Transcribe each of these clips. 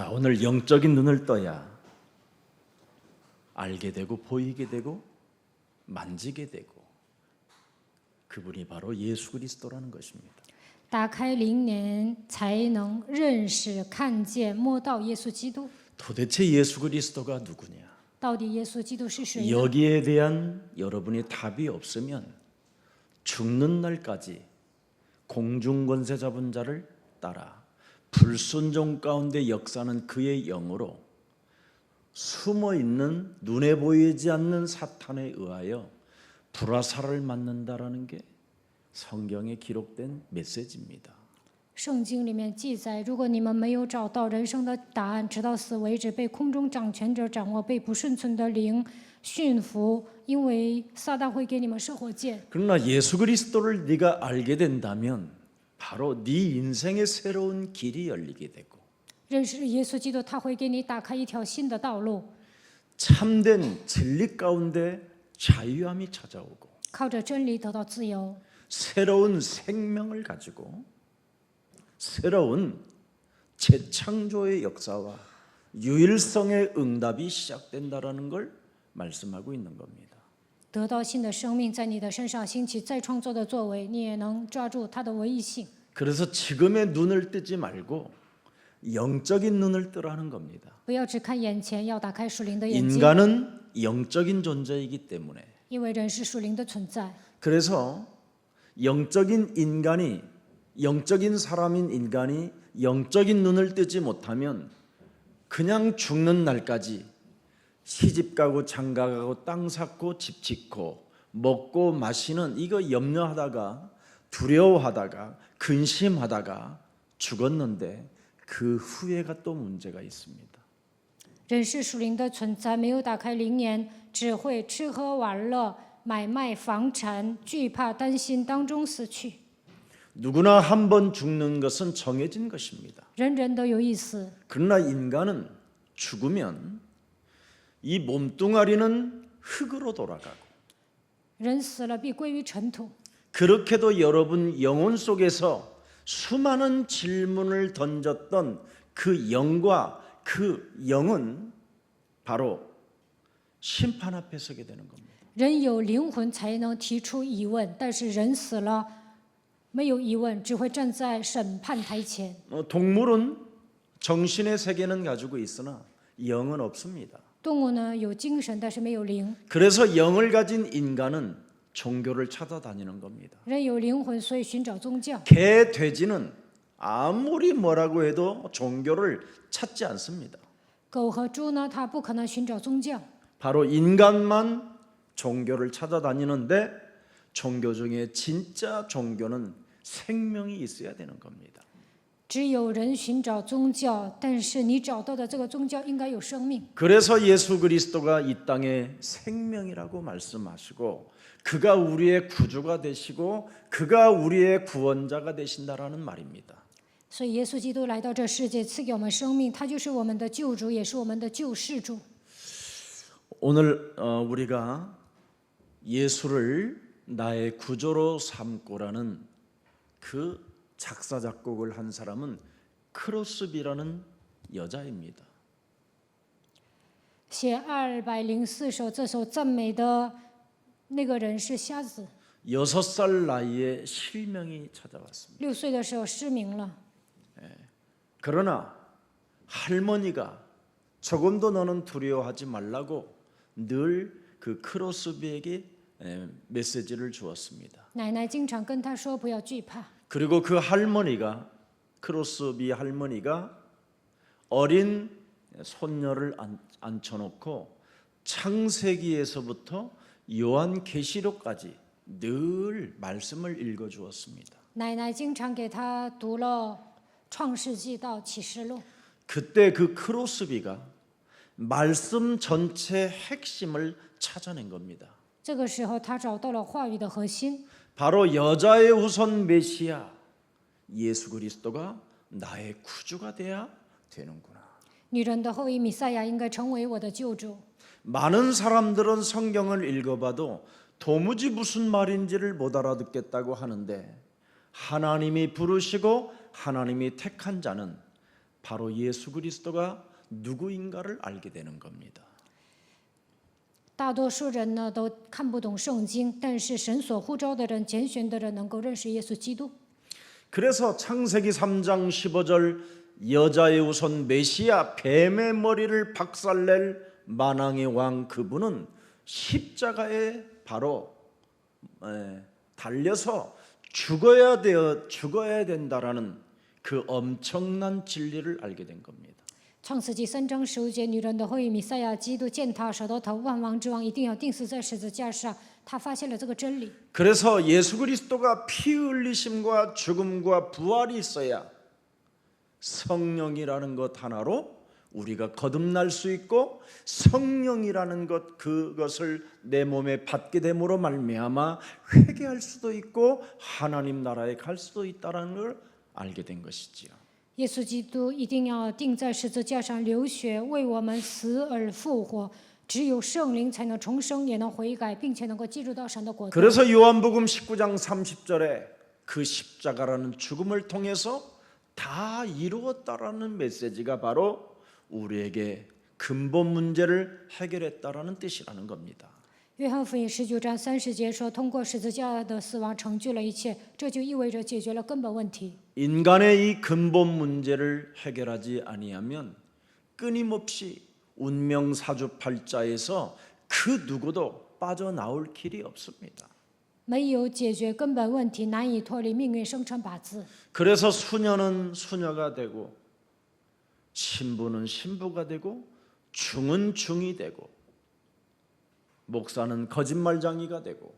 자, 오늘 영적인 눈을 떠야 알게 되고 보이게 되고 만지게 되고 그분이 바로 예수 그리스도라는 것입니다. 打开灵眼，才能认识、看见、摸到耶稣基督。 도대체 예수 그리스도가 누구냐? 到底耶稣基督是谁呢？ 여기에 대한 여러분의 답이 없으면 죽는 날까지 공중권세 잡은 자를 따라 불순종 가운데 역사는 그의 영으로 숨어있는 눈에 보이지 않는 사탄에 의하여 불화살을 맞는다라는 게 성경에 기록된 메시지입니다. 圣经里面记载，如果你们没有找到人生的答案，直到死为止，被空中掌权者掌握，被不顺从的灵驯服，因为撒旦会给你们射火箭。 그러나 예수 그리스도를 네가 알게 된다면 바로 네 인생의 새로운 길이 열리게 되고 认识耶稣基督，他会给你打开一条新的道路， 참된 진리 가운데 자유함이 찾아오고 靠着真理得到自由， 새로운 생명을 가지고 새로운 재창조의 역사와 유일성의 응답이 시작된다라는 걸 말씀하고 있는 겁니다. 得到新的生命，在你的身上兴起再创造的作为，你也能抓住它的唯一性。 그래서 지금의 눈을 뜨지 말고 영적인 눈을 뜨라는 겁니다. 不要只看眼前，要打开属灵的眼睛， 인간은 영적인 존재이기 때문에 因为人是属灵的存在。 그래서 영적인 인간이 영적인 사람인 인간이 영적인 눈을 뜨지 못하면 그냥 죽는 날까지 시집가고 장가가고 땅 샀고 집 짓고 먹고 마시는 이거 염려하다가 두려워하다가 근심하다가 죽었는데 그 후회가 또 문제가 있습니다. 人是属灵的存在，没有打开灵眼，只会吃喝玩乐、买卖房产，惧怕担心当中死去。 누구나 한 번 죽는 것은 정해진 것입니다. 人人都有意思， 그러나 인간은 죽으면 이 몸뚱아리는 흙으로 돌아가고 人死了必归于尘土。 그렇게도 여러분 영혼 속에서 수많은 질문을 던졌던 그 영과 그 영은 바로 심판 앞에 서게 되는 겁니다. 人有灵魂才能提出疑问，但是人死了没有疑问，只会站在审判台前。 동물은 정신의 세계는 가지고 있으나 영은 없습니다. 动物呢有精神，但是没有灵。 그래서 영을 가진 인간은 종교를 찾아다니는 겁니다. 人有灵魂，所以寻找宗教。 개, 돼지는 아무리 뭐라고 해도 종교를 찾지 않습니다. 狗和猪呢，它不可能寻找宗教。 바로 인간만 종교를 찾아다니는데 종교 중에 진짜 종교는 생명이 있어야 되는 겁니다. 只有人寻找宗教，但是你找到的这个宗教应该有生命。 그래서 예수 그리스도가 이 땅에 생명이라고 말씀하시고 그가 우리의 구주가 되시고 그가 우리의 구원자가 되신다라는 말입니다. 所以耶稣基督来到这世界，赐给我们生命，他就是我们的救主，也是我们的救世主。 오늘 우리가 예수를 나의 구조로 삼고라는 그 작사 작곡을 한 사람은 크로스비라는 여자입니다. 写204首这首赞美的那个人是瞎子， 6살 나이에 실명이 찾아왔습니다. 6岁的时候失明了。 그러나 할머니가 조금도 너는 두려워하지 말라고 늘 그 크로스비에게 메시지를 주었습니다. 奶奶经常跟他说不要惧怕。 그리고 그 할머니가 크로스비 할머니가 어린 손녀를 앉혀놓고 창세기에서부터 요한계시록까지 늘 말씀을 읽어주었습니다. 奶奶经常给他读了创世纪到启示录。 그때 그 크로스비가 말씀 전체 핵심을 찾아낸 겁니다. 这个时候，他找到了话语的核心， 바로 여자의 후손 메시아 예수 그리스도가 나의 구주가 돼야 되는구나. 女人的后裔弥赛亚应该成为我的救主。 많은 사람들은 성경을 읽어봐도 도무지 무슨 말인지를 못 알아듣겠다고 하는데 하나님이 부르시고 하나님이 택한 자는 바로 예수 그리스도가 누구인가를 알게 되는 겁니다. 大多数人呢都看不懂圣经，但是神所呼召的人、拣选的人能够认识耶稣基督。 그래서 창세기 3장 15절 여자의 후손 메시아 뱀의 머리를 박살낼 만왕의 왕 그분은 십자가에 바로 달려서 죽어야 된다라는 그 엄청난 진리를 알게 된 겁니다. 创世纪3章15节，女人的后裔弥赛亚基督践踏舌头头，万王之王一定要钉死在十字架上。他发现了这个真理。 그래서 예수 그리스도가 피 흘리심과 죽음과 부활이 있어야 성령이라는 것 하나로 우리가 거듭날 수 있고 성령이라는 것 그것을 내 몸에 받게 됨으로 말미암아 회개할 수도 있고 하나님 나라에 갈 수도 있다는 걸 알게 된 것이지요. 耶稣基督一定要钉在十字架上流血，为我们死而复活。只有圣灵才能重生，也能悔改，并且能够进入到神的国度。 그래서 요한복음 19장 30절에 그 십자가라는 죽음을 통해서 다 이루었다라는 메시지가 바로 우리에게 근본 문제를 해결했다라는 뜻이라는 겁니다. 约翰福音19章30节说，通过十字架的死亡成就了一切，这就意味着解决了根本问题。 인간의 이 근본 문제를 해결하지 아니하면 끊임없이 운명 사주팔자에서 그 누구도 빠져나올 길이 없습니다. 没有解决根本问题，难以脱离命运生辰八字。 그래서 수녀는 수녀가 되고 신부는 신부가 되고 중은 중이 되고 목사는 거짓말쟁이가 되고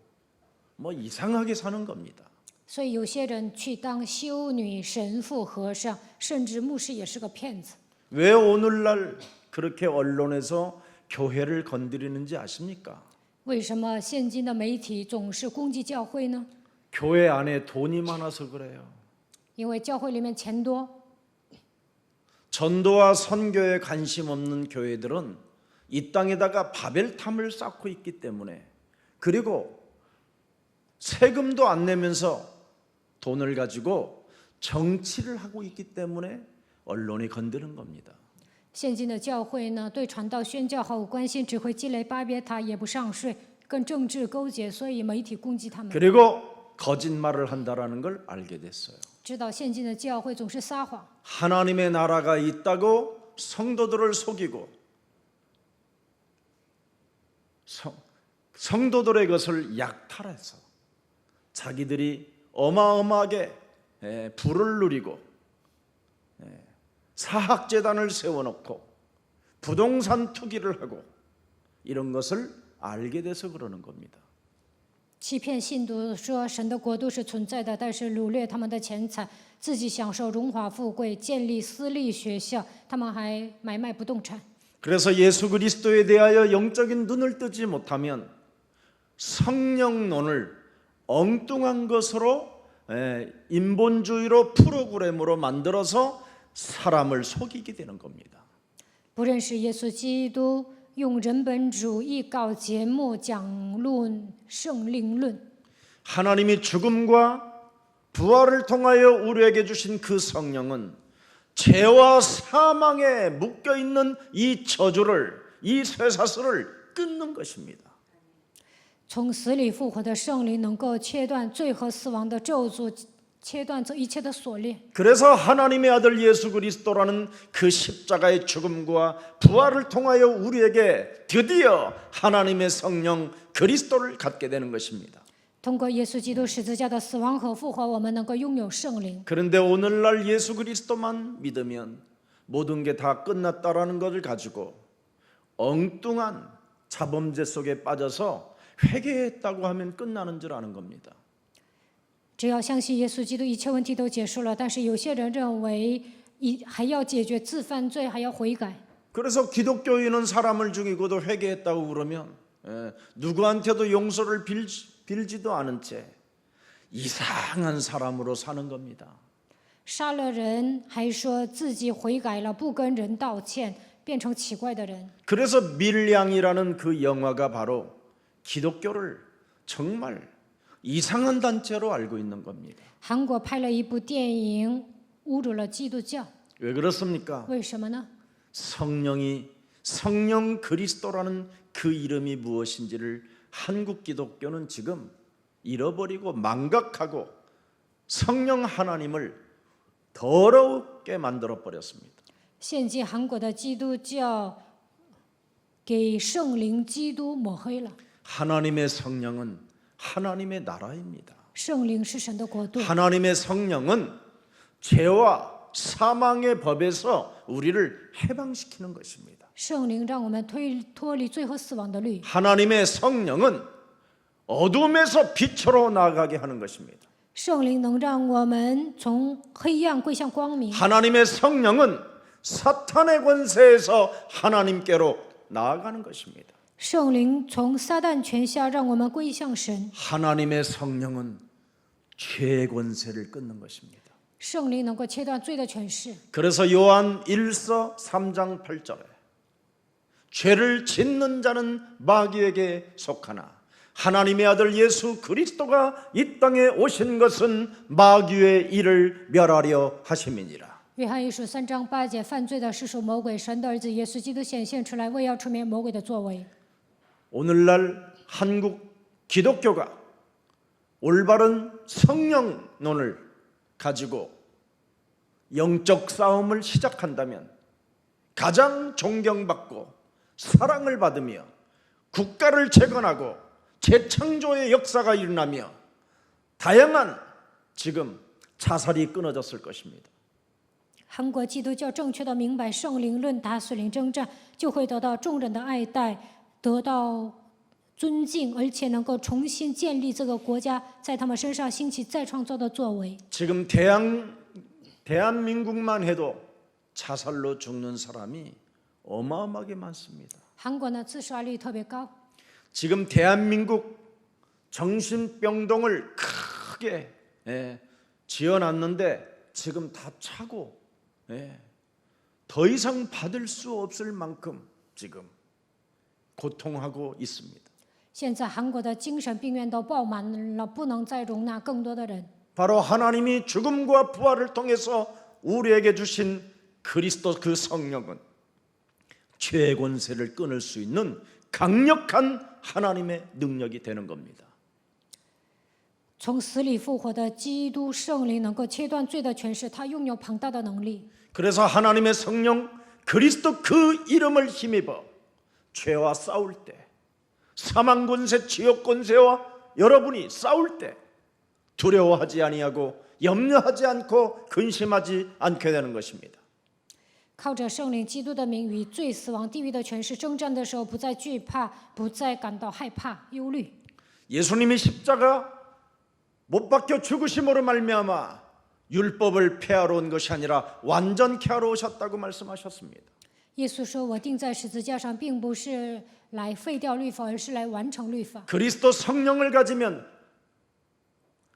뭐 이상하게 사는 겁니다. 所以有些人去当修女、神父、和尚，甚至牧师也是个骗子。 왜 오늘날 그렇게 언론에서 교회를 건드리는지 아십니까? 为什么现今的媒体总是攻击教会呢？ 교회 안에 돈이 많아서 그래요. 因为教会里面钱多， 전도와 선교에 관심 없는 교회들은 이 땅에다가 바벨탑을 쌓고 있기 때문에 그리고 세금도 안 내면서 돈을 가지고 정치를 하고 있기 때문에 언론이 건드는 겁니다. 现今的教会呢，对传道宣教毫无关心，只会积累巴别塔，也不上税，跟政治勾结，所以媒体攻击他们。 그리고 거짓말을 한다라는 걸 알게 됐어요. 知道现今的教会总是撒谎， 하나님의 나라가 있다고 성도들을 속이고 성도들의 것을 약탈해서 자기들이 어마어마하게 부를 누리고 사학재단을 세워놓고 부동산 투기를 하고 이런 것을 알게 돼서 그러는 겁니다. 欺骗信徒说神的国度是存在的，但是掳掠他们的钱财，自己享受荣华富贵，建立私立学校，他们还买卖不动产。 그래서 예수 그리스도에 대하여 영적인 눈을 뜨지 못하면 성령론을 엉뚱한 것으로 인본주의로 프로그램으로 만들어서 사람을 속이게 되는 겁니다. 不认识耶稣基督，用人本主义搞节目讲论圣灵论。 하나님이 죽음과 부활을 통하여 우리에게 주신 그 성령은 죄와 사망에 묶여 있는 이 저주를 이 쇠사슬을 끊는 것입니다. 从死里复活的圣灵能够切断罪和死亡的咒诅，切断这一切的锁链。 그래서 하나님의 아들 예수 그리스도라는 그 십자가의 죽음과 부활을 통하여 우리에게 드디어 하나님의 성령 그리스도를 갖게 되는 것입니다. 通过耶稣基督十字架的死亡和复活，我们能够拥有圣灵。 그런데 오늘날 예수 그리스도만 믿으면 모든 게 다 끝났다라는 것을 가지고 엉뚱한 자범죄 속에 빠져서 회개했다고 하면 끝나는 줄 아는 겁니다. 只要相信耶稣基督，一切问题都结束了。但是有些人认为，还要解决自犯罪，还要悔改。 그래서 기독교인은 사람을 죽이고도 회개했다고 그러면 누구한테도 용서를 빌지도 않은 채 이상한 사람으로 사는 겁니다. 杀了人还说自己悔改了，不跟人道歉，变成奇怪的人。 그래서 밀양이라는 그 영화가 바로 기독교를 정말 이상한 단체로 알고 있는 겁니다. 韩国拍了一部电影，侮辱了基督教。왜 그렇습니까? 为什么呢？ 성령 그리스도라는 그 이름이 무엇인지를 한국 기독교는 지금 잃어버리고 망각하고 성령 하나님을 더럽게 만들어 버렸습니다. 现今韩国的基督教给圣灵基督抹黑了。 하나님의 성령은 하나님의 나라입니다. 圣灵是神的国度， 하나님의 성령은 죄와 사망의 법에서 우리를 해방시키는 것입니다. 圣灵让我们脱离罪和死亡的律。 하나님의 성령은 어둠에서 빛으로 나아가게 하는 것입니다. 圣灵能让我们从黑暗归向光明。 하나님의 성령은 사탄의 권세에서 하나님께로 나아가는 것입니다. 圣灵从撒旦权下让我们归向神。 하나님의 성령은 죄의 권세를 끊는 것입니다. 圣灵能够切断罪的权势。 그래서 요한 1서 3장 8절에 죄를 짓는 자는 마귀에게 속하나 하나님의 아들 예수 그리스도가 이 땅에 오신 것은 마귀의 일을 멸하려 하심이니라. 约翰一书3章8节，犯罪的是属魔鬼，神的儿子耶稣基督显现出来，为要除灭魔鬼的作为。 오늘날 한국 기독교가 올바른 성령론을 가지고 영적 싸움을 시작한다면 가장 존경받고 사랑을 받으며 국가를 재건하고 재창조의 역사가 일어나며 다양한 지금 자살이 끊어졌을 것입니다. 韩国基督教正确的明白圣灵论打属灵征战，就会得到众人的爱戴，得到尊敬，而且能够重新建立这个国家，在他们身上兴起再创造的作为。 지금 대한민국만 해도 자살로 죽는 사람이 어마어마하게 많습니다. 韩国呢，自杀率特别高。 지금 대한민국 정신병동을 크게 지어놨는데 지금 다 차고 더 이상 받을 수 없을 만큼 지금 고통하고 있습니다. 现在韩国的精神病院都爆满了，不能再容纳更多的人。 바로 하나님이 죽음과 부활을 통해서 우리에게 주신 그리스도 그 성령은 죄의 권세를 끊을 수 있는 강력한 하나님의 능력이 되는 겁니다. 从死里复活的基督圣灵能够切断罪的权势，他拥有庞大的能力。 그래서 하나님의 성령 그리스도 그 이름을 힘입어 죄와 싸울 때 사망 권세, 지옥 권세와 여러분이 싸울 때 두려워하지 아니하고 염려하지 않고 근심하지 않게 되는 것입니다. 靠着圣灵基督的名与罪、死亡、地狱的权势征战的时候，不再惧怕，不再感到害怕、忧虑。 예수님이 십자가 못 박혀 죽으심으로 말미암아 율법을 폐하러 온 것이 아니라 완전케 하러 오셨다고 말씀하셨습니다. 耶稣说：“我钉在十字架上，并不是来废掉律法，而是来完成律法。” 그리스도 성령을 가지면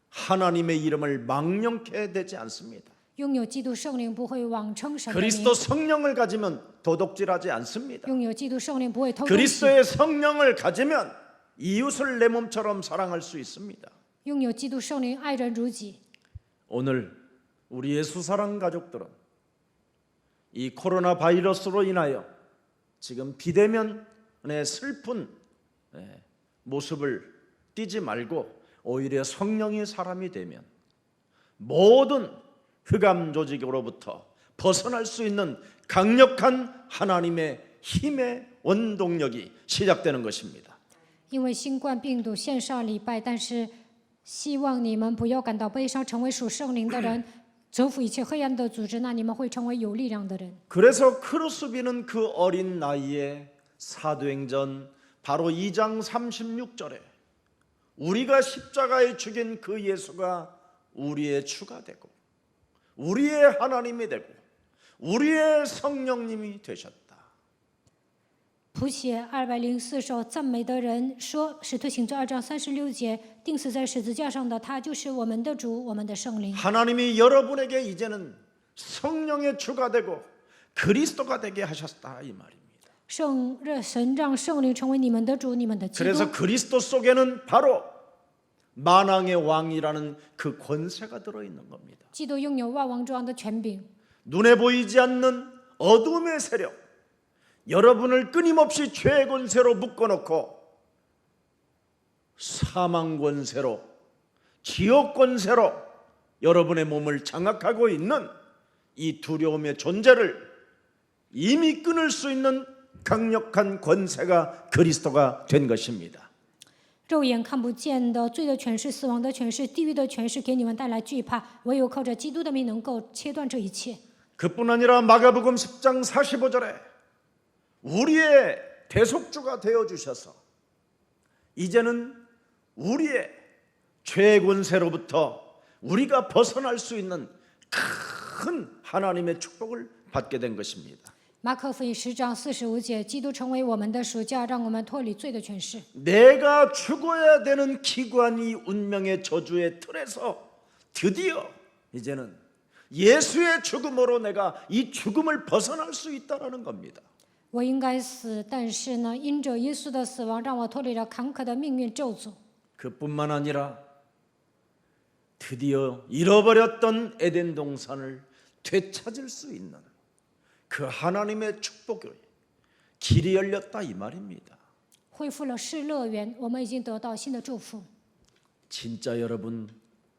하나님의 이름을 망령케 되지 않습니다. 拥有基督圣灵不会妄称神的名， 그리스도 성령을 가지면 도둑질하지 않습니다. 拥有基督圣灵不会偷东西， 그리스도의 성령을 가지면 이웃을 내 몸처럼 사랑할 수 있습니다. 拥有基督圣灵爱人如己。 오늘 우리 예수 사랑 가족들은 이 코로나 바이러스로 인하여 지금 비대면의 슬픈 모습을 띠지 말고 오히려 성령의 사람이 되면 모든 흑암 조직으로부터 벗어날 수 있는 강력한 하나님의 힘의 원동력이 시작되는 것입니다. 因为新冠病毒线上礼拜，但是希望你们不要感到悲伤，成为属圣灵的人，征服一切黑暗的组织，那你们会成为有力量的人。 그래서 크루스비는 그 어린 나이에 사도행전 바로 2장 36절에 우리가 십자가에 죽인 그 예수가 우리의 주가 되고 우리의 하나님이 되고 우리의 성령님이 되셨다. 谱写204首赞美的人说，《使徒行传》2章36节，钉死在十字架上的他，就是我们的主，我们的圣灵。 하나님이 여러분에게 이제는 성령의 주가 되고 그리스도가 되게 하셨다 이 말입니다. 神让圣灵成为你们的主，你们的基督。 그래서 그리스도 속에는 바로 만왕의 왕이라는 그 권세가 들어있는 겁니다. 基督拥有万王之王的权柄， 눈에 보이지 않는 어둠의 세력, 여러분을 끊임없이 죄의 권세로 묶어놓고 사망 권세로, 지옥 권세로 여러분의 몸을 장악하고 있는 이 두려움의 존재를 이미 끊을 수 있는 강력한 권세가 그리스도가 된 것입니다. 肉眼看不见的罪的权势、死亡的权势、地狱的权势，给你们带来惧怕。唯有靠着基督的名，能够切断这一切。 그뿐 아니라 마가복음 10장 45절에 우리의 대속주가 되어주셔서 이제는 우리의 죄의 권세로부터 우리가 벗어날 수 있는 큰 하나님의 축복을 받게 된 것입니다. 马可福音10章45节，基督成为我们的赎价，让我们脱离罪的权势。 내가 죽어야 되는 기관이 운명의 저주의 틀에서 드디어 이제는 예수의 죽음으로 내가 이 죽음을 벗어날 수 있다라는 겁니다. 我应该死，但是呢，因着耶稣的死亡，让我脱离了坎坷的命运咒诅。 그뿐만 아니라 드디어 잃어버렸던 에덴 동산을 되찾을 수 있는 그 하나님의 축복의 길이 열렸다 이 말입니다. 恢复了世乐园，我们已经得到新的祝福。 진짜 여러분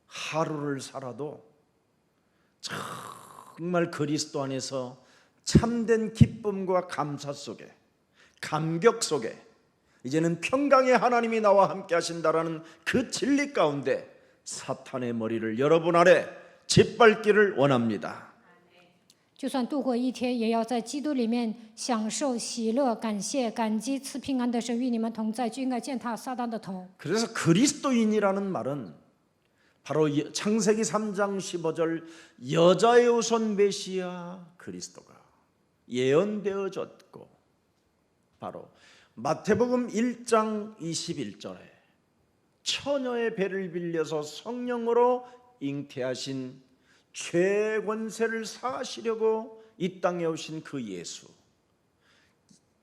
하루를 살아도 정말 그리스도 안에서 참된 기쁨과 감사 속에, 감격 속에 이제는 평강의 하나님이 나와 함께 하신다라는 그 진리 가운데 사탄의 머리를 여러분 아래 짓밟기를 원합니다. 就算度过一天，也要在基督里面享受喜乐、感谢、感激，赐平安的神与你们同在，就应该践踏撒旦的头。 그래서 그리스도인이라는 말은 바로 창세기 3장 15절 여자의 후손 메시아 그리스도가 예언되어졌고, 바로 마태복음 1장 21절에 처녀의 배를 빌려서 성령으로 잉태하신 죄의 권세를 사하시려고 이 땅에 오신 그 예수,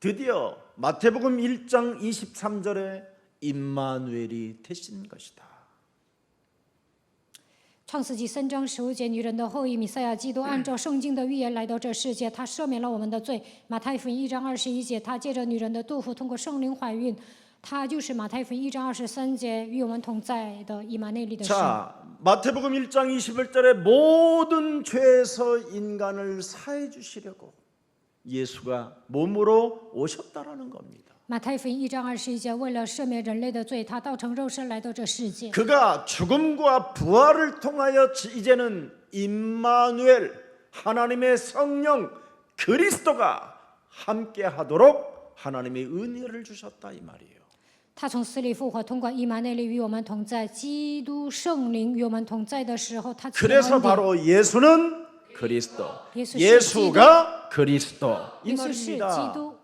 드디어 마태복음 1장 23절에 임마누엘이 되신 것이다. 创世纪3章15节，女人的后裔弥赛亚基督按照圣经的预言来到这世界，他赦免了我们的罪。马太福音1章21节，他借着女人的肚腹通过圣灵怀孕，他就是马太福音1章23节与我们同在的以马内利的神。 자, 마태복음 1장 21절에 모든 죄에서 인간을 사해 주시려고 예수가 몸으로 오셨다라는 겁니다. 马太福音1章21节，为了赦免人类的罪，他道成肉身来到这世界。 그가 죽음과 부활을 통하여 이제는 임마누엘 하나님의 성령 그리스도가 함께 하도록 하나님의 은혜를 주셨다 이 말이에요. 他从死里复活，通过以马内利与我们同在，基督圣灵与我们同在的时候，他赐了 그래서 恩典。 바로 예수는 그리스도, 예수 예수가 그리스도 이 耶稣是基 말입니다. 督。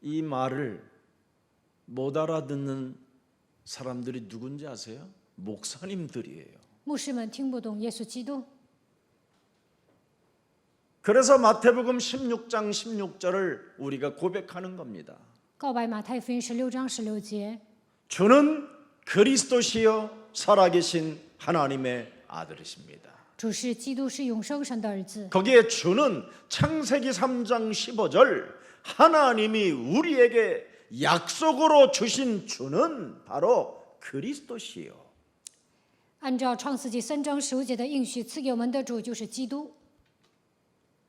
이 말을 못 알아듣는 사람들이 누군지 아세요? 목사님들이에요. 牧师们听不懂耶稣基督， 그래서 마태복음 16장 16절을 우리가 고백하는 겁니다. 告白马太福音16章16节。 주는 그리스도시요 살아계신 하나님의 아들이십니다. 主是基督，是永生神的儿子。 거기에 주는 창세기 3장 15절 하나님이 우리에게 약속으로 주신 주는 바로 그리스도시요. 按照创世纪3章15节的应许，赐给我们的主就是基督，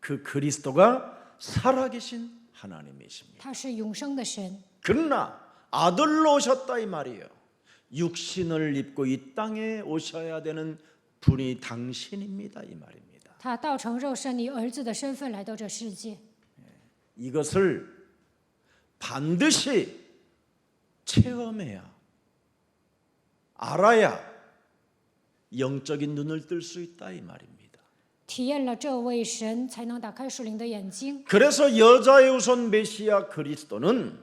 그 그리스도가 살아계신 하나님이십니다. 他是永生的神。 그러나 아들로 오셨다 이 말이에요. 육신을 입고 이 땅에 오셔야 되는 분이 당신입니다 이 말입니다. 他道成肉身，以儿子的身份来到这世界。 이것을 반드시 체험해야, 알아야 영적인 눈을 뜰 수 있다 이 말입니다. 体验了这位神，才能打开属灵的眼睛。 그래서 여자의 후손 메시아 그리스도는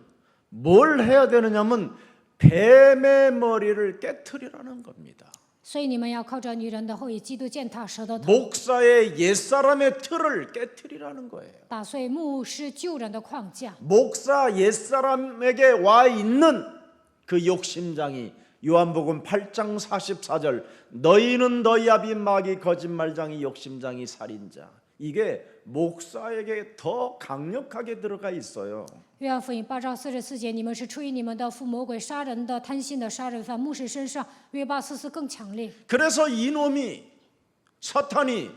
뭘 해야 되느냐면 뱀의 머리를 깨트리라는 겁니다. 所以你们要靠着女人的后裔基督践踏蛇的头， 목사의 옛사람의 틀을 깨트리라는 거예요. 打碎牧师旧人的框架。 목사 옛사람에게 와 있는 그 욕심장이 요한복음 8장 44절 너희는 너희 아비 마귀 거짓말장이 욕심장이 살인자. 이게 목사에게 더 강력하게 들어가 있어요. 约翰福音8章44节，你们是出于你们的父魔鬼杀人的、贪心的杀人犯。牧师身上约844更强烈。 그래서 이놈이 사탄이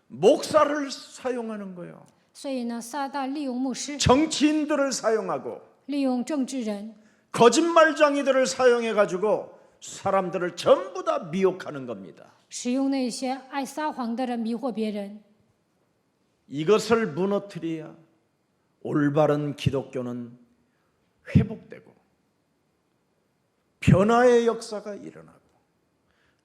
목사를 사용하는 거예요. 所以呢，撒旦利用牧师， 정치인들을 사용하고 利用政治人， 거짓말장이들을 사용해 가지고 사람들을 전부 다 미혹하는 겁니다. 使用那些爱撒谎的人迷惑别人。 이것을 무너뜨려야 올바른 기독교는 회복되고 변화의 역사가 일어나고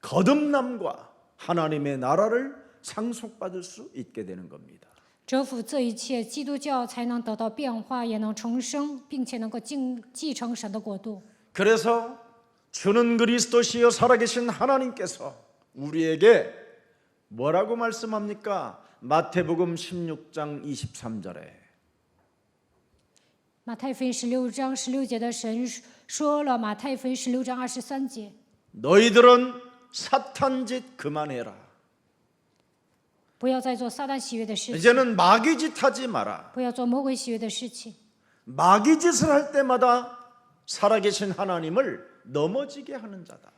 거듭남과 하나님의 나라를 상속받을 수 있게 되는 겁니다. 折服这一切，基督教才能得到变化，也能重生，并且能够继承神的国度。 그래서 주는 그리스도시여 살아계신 하나님께서 우리에게 뭐라고 말씀합니까? 마태복음 16장 23절에 马太福音16章16节的神说了，马太福音16章23节， 너희들은 사탄 짓 그만해라. 不要再做撒旦喜悦的事情， 이제는 마귀 짓 하지 마라. 不要做魔鬼喜悦的事情。 마귀 짓을 할 때마다 살아계신 하나님을 넘어지게 하는 자다.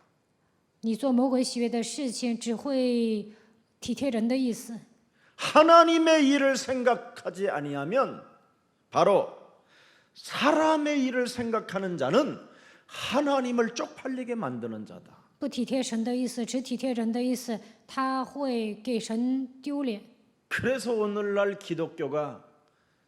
你做魔鬼喜悦的事情，只会体贴人的意思。 하나님의 일을 생각하지 아니하면 바로 사람의 일을 생각하는 자는 하나님을 쪽팔리게 만드는 자다. 不体贴神的意思，只体贴人的意思，他会给神丢脸。 그래서 오늘날 기독교가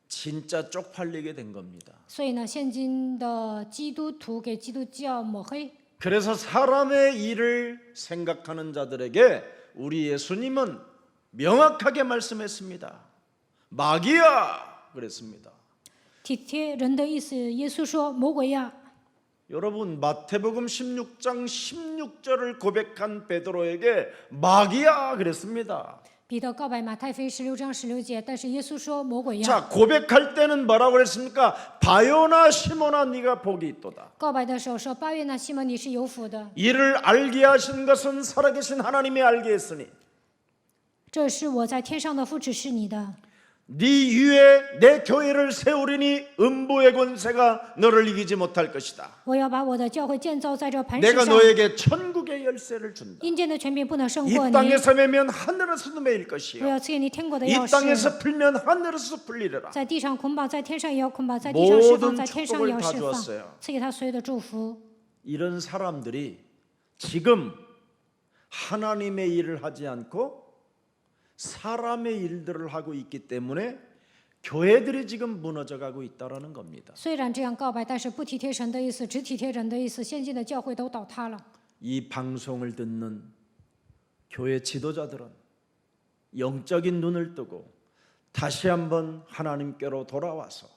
진짜 쪽팔리게 된 겁니다. 所以呢，现今的基督徒给基督教抹黑。 그래서 사람의 일을 생각하는 자들에게 우리 예수님은 명확하게 말씀했습니다. 마귀야 그랬습니다. 体贴人的意思，耶稣说：“魔鬼呀！” 여러분 마태복음 16장 16절을 고백한 베드로에게 마귀야 그랬습니다. 彼得告白马太福音16章16节，但是耶稣说：“魔鬼呀 자 고백할 때는 뭐라고 그랬습니까? 바요나 시몬아 네가 복이 있도다. ！” 告白的时候说：“八月那西门，你是有福的， 이를 알게 하신 것은 살아계신 하나님이 알게 했으니 这是我在天上的父指示你的。 네 위에 내 교회를 세우리니 음부의 권세가 너를 이기지 못할 것이다. 我要把我的教会建造在这磐石 내가 上， 너에게 천국의 열쇠를 준다. 阴间的权柄不能胜 이 过你。 땅에서 매면 하늘에서도 매일 我 것이요. 要赐给你天国的 이 钥匙， 땅에서 풀면 하늘에서 풀리리라. 在地上捆绑，在天上也要捆绑，在地上释放， 모든 在天上也要 축복을 다 释放， 주었어요. 赐给他所有的祝福。 이런 사람들이 지금 하나님의 일을 하지 않고 사람의 일들을 하고 있기 때문에 교회들이 지금 무너져가고 있다라는 겁니다. 虽然这样告白，但是不体贴神的意思，只体贴人的意思，现今的教会都倒塌了。 이 방송을 듣는 교회 지도자들은 영적인 눈을 뜨고 다시 한번 하나님께로 돌아와서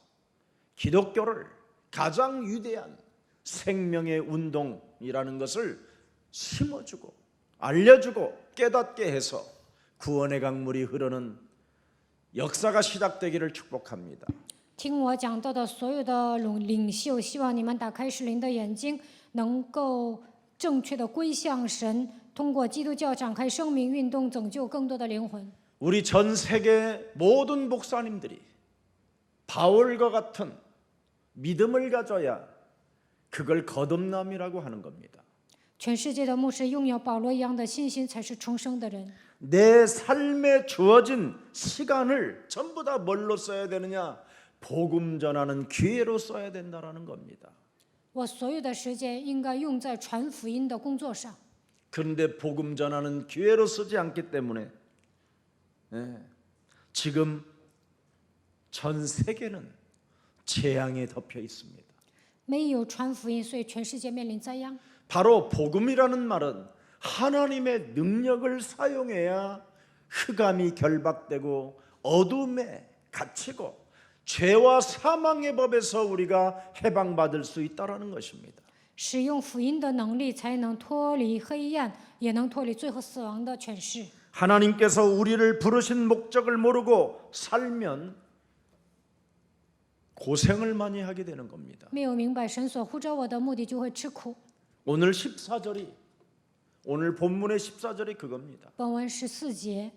기독교를 가장 위대한 생명의 운동이라는 것을 심어주고 알려주고 깨닫게 해서 구원의 강물이 흐르는 역사가 시작되기를 축복합니다. 听我讲到的所有的领袖，希望你们打开属灵的眼睛，能够正确的归向神，通过基督教展开生命运动，拯救更多的灵魂。 우리 전 세계 모든 목사님들이 바울과 같은 믿음을 가져야 그걸 거듭남이라고 하는 겁니다. 全世界的牧师拥有保罗一样的信心，才是重生的人。 내 삶에 주어진 시간을 전부 다 뭘로 써야 되느냐? 복음 전하는 기회로 써야 된다라는 겁니다. 我所有的时间应该用在传福音的工作上。 그런데 복음 전하는 기회로 쓰지 않기 때문에 지금 전 세계는 재앙에 덮여 있습니다. 没有传福音，所以全世界面临灾殃。 바로 복음이라는 말은 하나님의 능력을 사용해야 흑암이 결박되고 어둠에 갇히고 죄와 사망의 법에서 우리가 해방받을 수 있다라는 것입니다. 使用福音的能力，才能脱离黑暗，也能脱离最后死亡的权势。 하나님께서 우리를 부르신 목적을 모르고 살면 고생을 많이 하게 되는 겁니다. 没有明白神所呼召我的目的，就会吃苦。 오늘 14절이 오늘 본문의 14절이 그겁니다. 本文14节，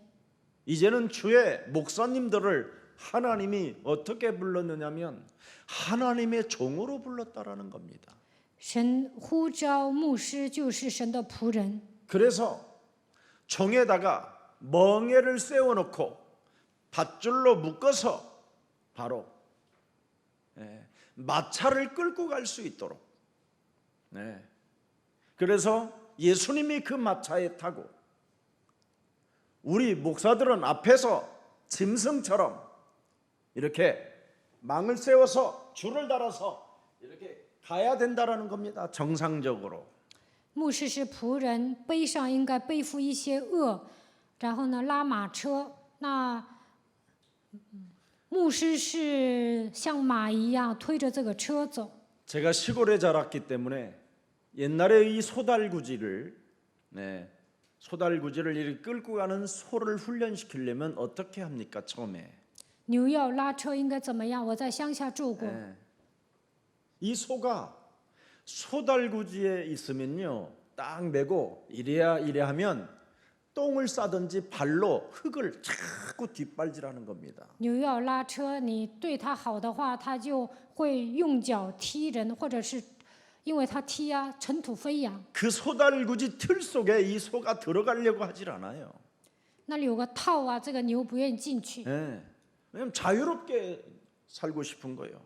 이제는 주의 목사님들을 하나님이 어떻게 불렀느냐면 하나님의 종으로 불렀다라는 겁니다. 神呼召牧师就是神的仆人， 그래서 종에다가 멍에를 세워놓고 밧줄로 묶어서 바로 마차를 끌고 갈 수 있도록, 그래서 예수님이 그 마차에 타고 우리 목사들은 앞에서 짐승처럼 이렇게 망을 세워서 줄을 달아서 이렇게 가야 된다라는 겁니다. 정상적으로. 牧师是仆人，背上应该背负一些轭，然后呢拉马车。那牧师是像马一样推着这个车走。 제가 시골에 자랐기 때문에 옛날에 이 소달구지를 이렇게 끌고 가는 소를 훈련시키려면 어떻게 합니까? 처음에 牛要拉车应该怎么样？我在乡下住过。 이 소가 소달구지에 있으면요, 딱 메고 이래야 하면 똥을 싸든지 발로 흙을 자꾸 뒷발질하는 겁니다. 牛要拉车，你对它好的话，它就会用脚踢人，或者是因为它踢啊，尘土飞扬。 그 소달구지 틀 속에 이 소가 들어가려고 하질 않아요. 那里有个套啊，这个牛不愿意进去， 왜냐면 자유롭게 살고 싶은 거예요.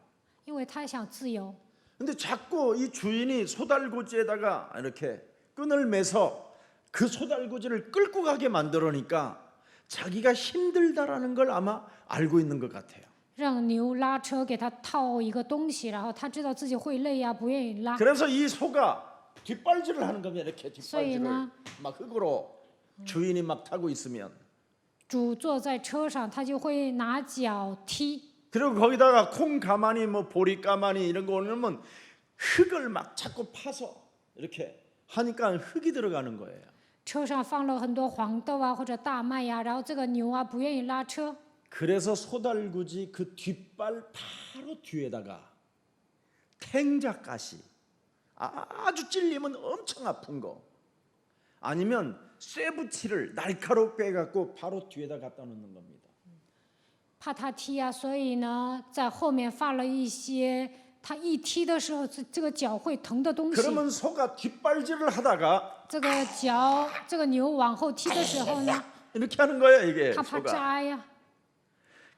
因为它想自由。 근데 자꾸 이 주인이 소달구지에다가 이렇게 끈을 매서 그 소달구지를 끌고 가게 만들으니까 자기가 힘들다라는 걸 아마 알고 있는 것 같아요. 让牛拉车，给它套一个东西，然后它知道自己会累呀、不愿意拉。 그래서 이 소가 뒷발질을 하는 겁니다. 이렇게 뒷발질을 소이나? 막 흙으로 주인이 막 타고 있으면. 主坐在车上，他就会拿脚踢。 그리고 거기다가 콩 가마니 뭐 보리 가마니 이런 거 오면 흙을 막 자꾸 파서 이렇게 하니까 흙이 들어가는 거예요. 车上放了很多黄豆啊或者大麦呀、然后这个牛啊不愿意拉车， 그래서 소달구지 그 뒷발 바로 뒤에다가 탱자가시, 아주 찔리면 엄청 아픈 거, 아니면 쇠붙이를 날카롭게 해갖고 바로 뒤에다 갖다 놓는 겁니다. 怕他踢啊，所以呢在后面放了一些他一踢的时候这个脚会疼的东西。 그러면 소가 뒷발질을 하다가 这个脚这个牛往后踢的时候呢， 이렇게 하는 거예요, 이게 他怕 소가. 扎呀，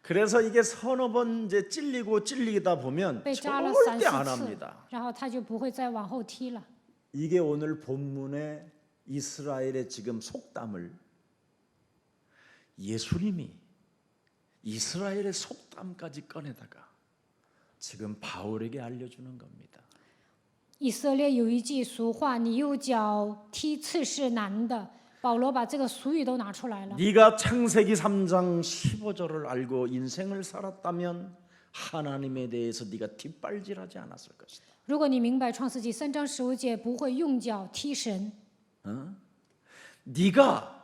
그래서 이게 서너 번 이제 찔리다 보면 被扎了 절대 안 3、4次 합니다. ，然后他就不会再往后踢了。 이게 오늘 본문의 이스라엘의 지금 속담을 예수님이 이스라엘의 속담까지 꺼내다가 지금 바울에게 알려주는 겁니다. 以色列有一句俗话：“你右脚踢刺是难的。”保罗把这个俗语都拿出来了。 네가 창세기 3장 15절을 알고 인생을 살았다면 하나님에 대해서 네가 뒷발질하지 않았을 것이다. 如果你明白创世纪3章15节，不会用脚踢神。 네가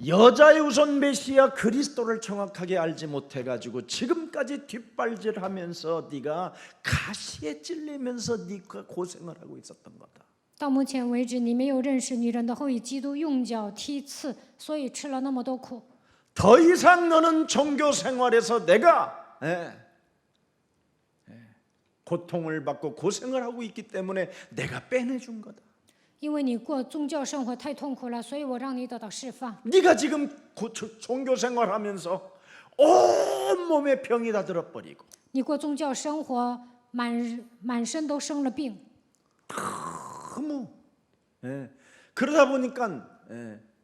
여자의 우선 메시아 그리스도를 정확하게 알지 못해가지고 지금까지 뒷발질하면서 네가 가시에 찔리면서 네가 고생을 하고 있었던 거다. 到目前为止，你没有认识女人的后裔基督，用脚踢刺，所以吃了那么多苦。 더 이상 너는 종교 생활에서 내가 고통을 받고 고생을 하고 있기 때문에 내가 빼내준 거다. 因为你过宗教生活太痛苦了，所以我让你得到释放。 네가 지금 종교 생활하면서 온 몸에 병이 다 들어버리고 你过宗教生活，满身都生了病。 너무 그러다 보니까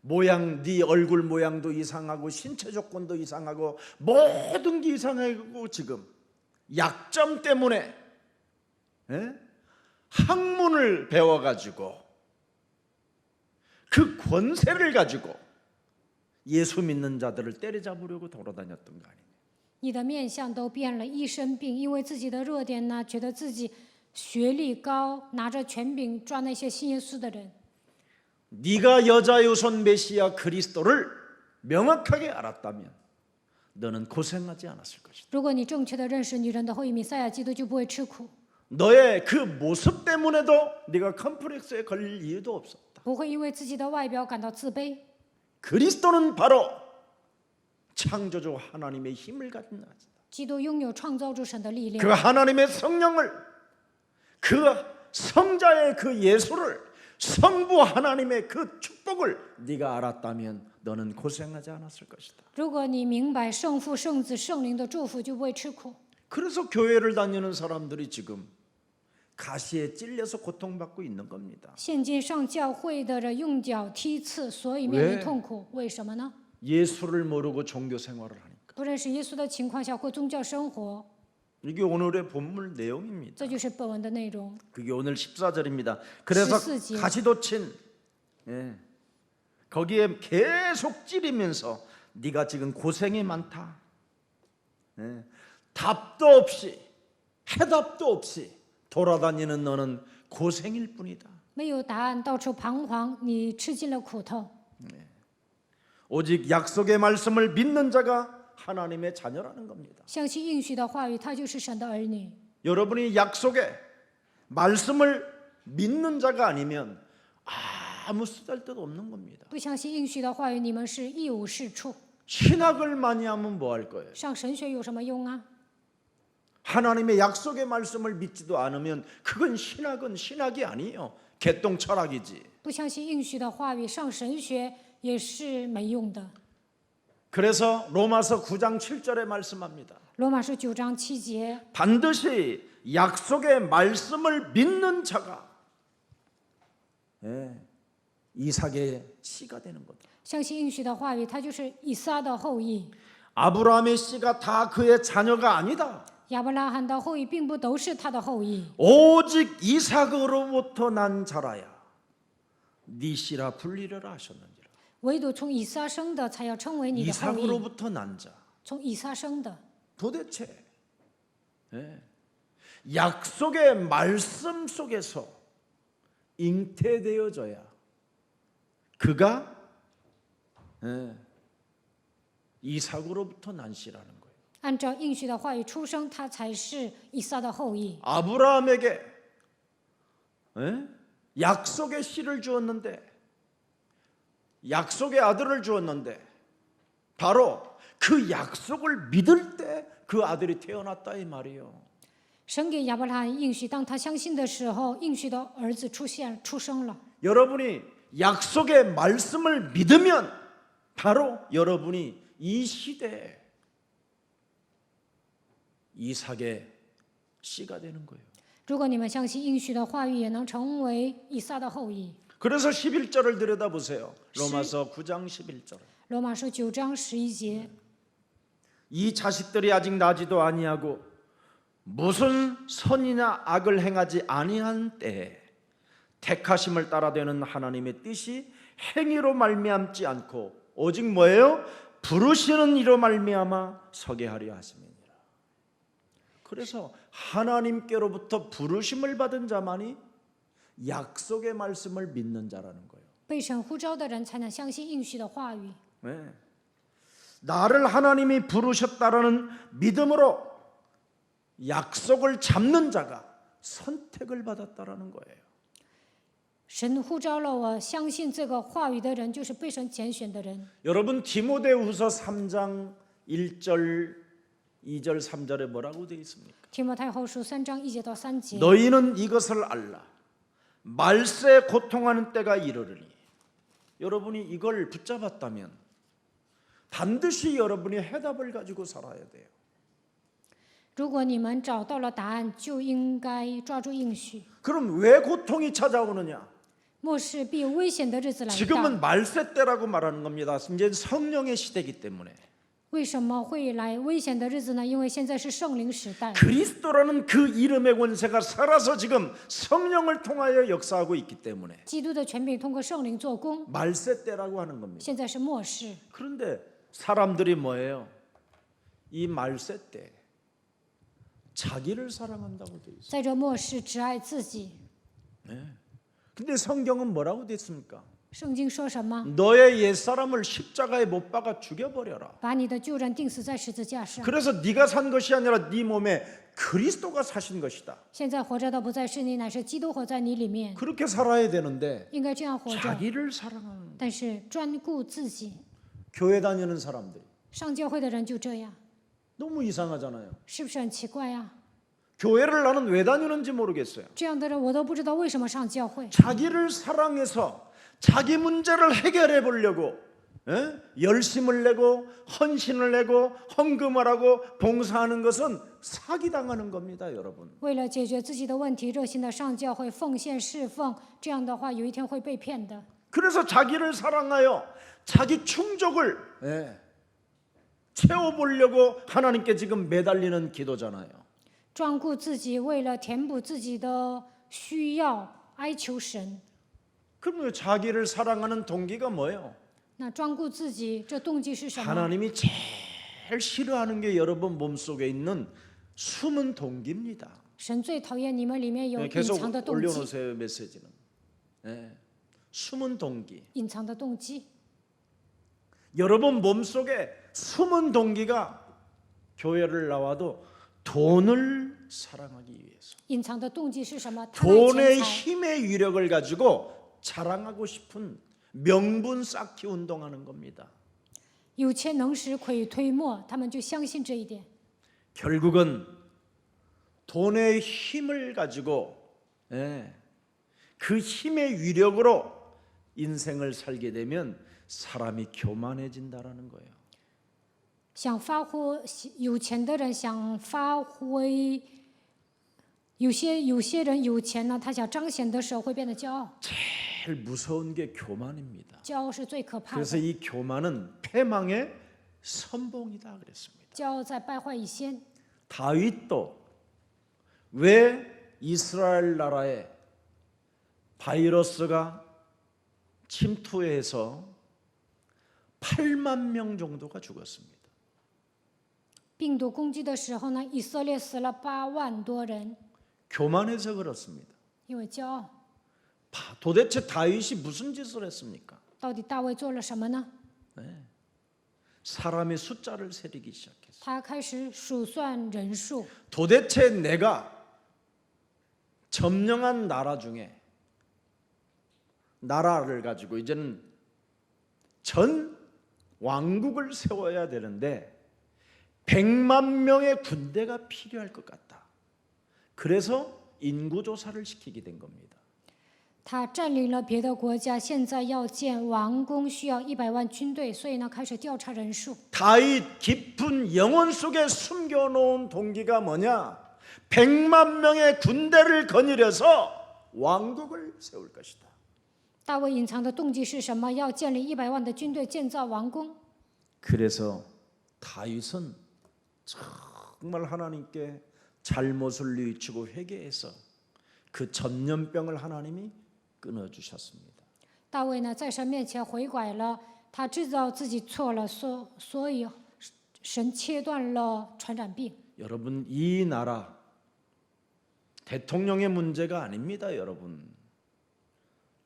모양, 네 얼굴 모양도 이상하고 신체 조건도 이상하고 모든 게 이상하고 지금 약점 때문에 학문을 배워가지고 그 권세를 가지고 예수 믿는 자들을 때려잡으려고 돌아다녔던 거 아니에요. 你的面相都变了，一身病，因为自己的弱点呢，觉得自己学历高，拿着权柄抓那些信耶稣的人。 네가 여자의 우선 메시아 그리스도를 명확하게 알았다면 너는 고생하지 않았을 것이다. 如果你正确的认识女人的后裔弥赛亚基督，就不会吃苦。 너의 그 모습 때문에도 네가 컴플렉스에 걸릴 이유도 없었다. 不会因为自己的外表感到自卑。 그리스도는 바로 창조주 하나님의 힘을 가진 자다. 基督拥有创造主神的力 그 量， 하나님의 성령을, 그 성자의 그 예수를, 성부 하나님의 그 축복을 네가 알았다면 너는 고생하지 않았을 것이다. 如果你明白圣父、圣子、圣灵的祝福，就不会吃苦。 그래서 교회를 다니는 사람들이 지금 가시에 찔려서 고통받고 있는 겁니다. 现今上教会的人用脚踢刺，所以面临痛苦。为什么呢？ 예수를 모르고 종교 생활을 하니까. 不认识耶稣的情况下过宗教生活， 이게 오늘의 본문 내용입니다. 这就是本文的内容。 그게 오늘 14절입니다. 그래서 14절. 가시돋친 거기에 계속 찌르면서 네가 지금 고생이 많다. 답도 없이 해답도 없이 돌아다니는 너는 고생일 뿐이다. 没有答案，到处彷徨，你吃尽了苦头。 오직 약속의 말씀을 믿는 자가 하나님의 자녀라는 겁니다. 相信应许的话语，他就是神的儿女。 여러분이 약속의 말씀을 믿는 자가 아니면 아무 쓰잘데도 없는 겁니다. 不相信应许的话语，你们是一无是处。 신학을 많이 하면 뭐 할 거예요? 上神学有什么用啊？ 하나님의 약속의 말씀을 믿지도 않으면 그건 신학은 신학이 아니에요. 개똥 철학이지. 不相信应许的话语，上神学也是没用的。 그래서 로마서 9장 7절에 말씀합니다. 罗马书9章7节， 반드시 약속의 말씀을 믿는 자가 이삭의 씨가 되는 거다. 相信应许的话语，他就是以撒的后裔。 아브라함의 씨가 다 그의 자녀가 아니다. 亚伯拉罕的后裔并不都是他的后裔， 오직 이삭으로부터 난 자라야 네 씨라 불리려라 하셨느니라. 唯独从以撒生的才要称为你的后裔。 이삭으로부터 난 자. 从以撒生的， 도대체 약속의 말씀 속에서 잉태되어져야 그가 이삭으로부터 난 씨라는 거예요. 按照应许的话语出生，他才是以撒的后裔。 아브라함에게 약속의 씨를 주었는데, 약속의 아들을 주었는데 바로 그 약속을 믿을 때 그 아들이 태어났다 이 말이에요. 神给亚伯拉罕应许，当他相信的时候，应许的儿子出生了。 여러분이 약속의 말씀을 믿으면 바로 여러분이 이 시대에 이삭의 씨가 되는 거예요. 如果你们相信应许的话语，也能成为以撒的后裔。 그래서 11절을 들여다보세요. 로마서 9장 11절. 罗马书9章11节， 이 자식들이 아직 나지도 아니하고 무슨 선이나 악을 행하지 아니한 때에 택하심을 따라 되는 하나님의 뜻이 행위로 말미암지 않고 오직 뭐예요? 부르시는 이로 말미암아 서게 하려 하심이니라. 그래서 하나님께로부터 부르심을 받은 자만이 약속의 말씀을 믿는 자라는 거예요. 被神呼召的人才能相信应许的话语。 네. 나를 하나님이 부르셨다라는 믿음으로 약속을 잡는 자가 선택을 받았다라는 거예요. 神呼召了我，相信这个话语的人就是被神拣选的人。 여러분 디모데후서 3장 1절, 2절, 3절에 뭐라고 되어 있습니까? 提摩太后书3章1节到3节， 너희는 이것을 알라. 말세에 고통하는 때가 이르리니. 여러분이 이걸 붙잡았다면 반드시 여러분이 해답을 가지고 살아야 돼요. 如果你们找到了答案，就应该抓住应许。 그럼 왜 고통이 찾아오느냐? 末世必有危险的日子来到。 지금은 말세 때라고 말하는 겁니다. 이제 성령의 시대이기 때문에. 为什么会来危险的日子呢？因为现在是圣灵时代， 그리스도라는 그 이름의 권세가 살아서 지금 성령을 통하여 역사하고 있기 때문에 基督的权柄通过圣灵做工。 말세 때라고 하는 겁니다. 现在是末世， 그런데 사람들이 뭐예요? 이 말세 때 자기를 사랑한다고 돼 있어요. 在这末世只爱自己。 근데 성경은 뭐라고 됐습니까? 圣经说什么？ 너의 옛사람을 십자가에 못 박아 죽여버려라. 把你的旧人钉死在十字架上。 그래서 네가 산 것이 아니라 네 몸에 그리스도가 사신 것이다. 现在活着的不再是你，乃是基督活在你里面。 그렇게 살아야 되는데 应该这样活着， 자기를 사랑하는 但是专顾自己。 교회 다니는 사람들이 上教会的人就这样， 너무 이상하잖아요. 是不是很奇怪呀？ 교회를 나는 왜 다니는지 모르겠어요. 这样的人我都不知道为什么上教会。 자기를 사랑해서 자기 문제를 해결해 보려고 열심을 내고 헌신을 내고 헌금을 하고 봉사하는 것은 사기당하는 겁니다, 여러분. 为了解决自己的问题，热心的上教会奉献侍奉，这样的话有一天会被骗的。 그래서 자기를 사랑하여 자기 충족을 채워보려고 하나님께 지금 매달리는 기도잖아요. 专顾自己，为了填补自己的需要，哀求神。 그러면 자기를 사랑하는 동기가 뭐예요? 那专顾自己，这动机是什么？ 하나님이 제일 싫어하는 게 여러분 몸속에 있는 숨은 동기입니다. 神最讨厌你们里面有隐 계속 藏的动机， 올려놓으세요, 메시지는. 숨은 동기. 隐藏的动机。 여러분 몸속에 숨은 동기가 교회를 나와도 돈을 사랑하기 위해서 隐藏的动机是什么？贪爱钱 돈의 财， 힘의 위력을 가지고 자랑하고 싶은 명분 쌓기 운동하는 겁니다. 有钱能使鬼推磨，他们就相信这一点。 결국은 돈의 힘을 가지고 그 힘의 위력으로 인생을 살게 되면 사람이 교만해진다라는 거예요. 想发挥有钱的人想发挥，有些人有钱呢，他想彰显的时候会变得骄傲， 제일 무서운 게 교만입니다. 骄傲是最可怕 그래서 的。 이 교만은 패망의 선봉이다 그랬습니다. 骄傲在败坏以先。 다윗도 왜 이스라엘 나라에 바이러스가 침투해서 8만 명 정도가 죽었습니다. 病毒攻击的时候呢，以色列死了8万多人， 교만해서 그렇습니다. 因为骄傲。 도대체 다윗이 무슨 짓을 했습니까? 到底大卫做了什么呢？ 사람의 숫자를 세리기 시작했어요. 他开始数算人数。 도대체 내가 점령한 나라 중에 나라를 가지고 이제는 전 왕국을 세워야 되는데 100만 명의 군대가 필요할 것 같다. 그래서 인구조사를 시키게 된 겁니다. 他占领了别的国家，现在要建王宫，需要100万军队，所以呢，开始调查人数。 다윗 깊은 영혼 속에 숨겨놓은 동기가 뭐냐? 100만 명의 군대를 거느려서 왕국을 세울 것이다. 大卫隐藏的动机是什么？要建立100万的军队，建造王宫。 그래서 다윗은 정말 하나님께 잘못을 뉘우치고 회개해서 그 전염병을 하나님이 끊어주셨습니다. 大卫呢，在神面前悔改了，他知道自己错了，所以神切断了传染病。 여러분 이 나라 대통령의 문제가 아닙니다, 여러분.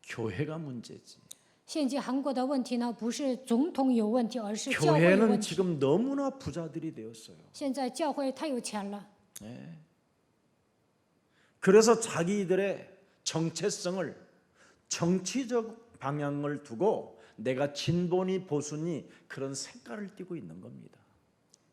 교회가 문제지. 现今韩国的问题呢，不是总统有问题，而是教会有 교회는 问题。 지금 너무나 부자들이 되었어요. 现在教会太有钱了， 그래서 자기들의 정체성을 정치적 방향을 두고 내가 진보니 보수니 그런 색깔을 띠고 있는 겁니다.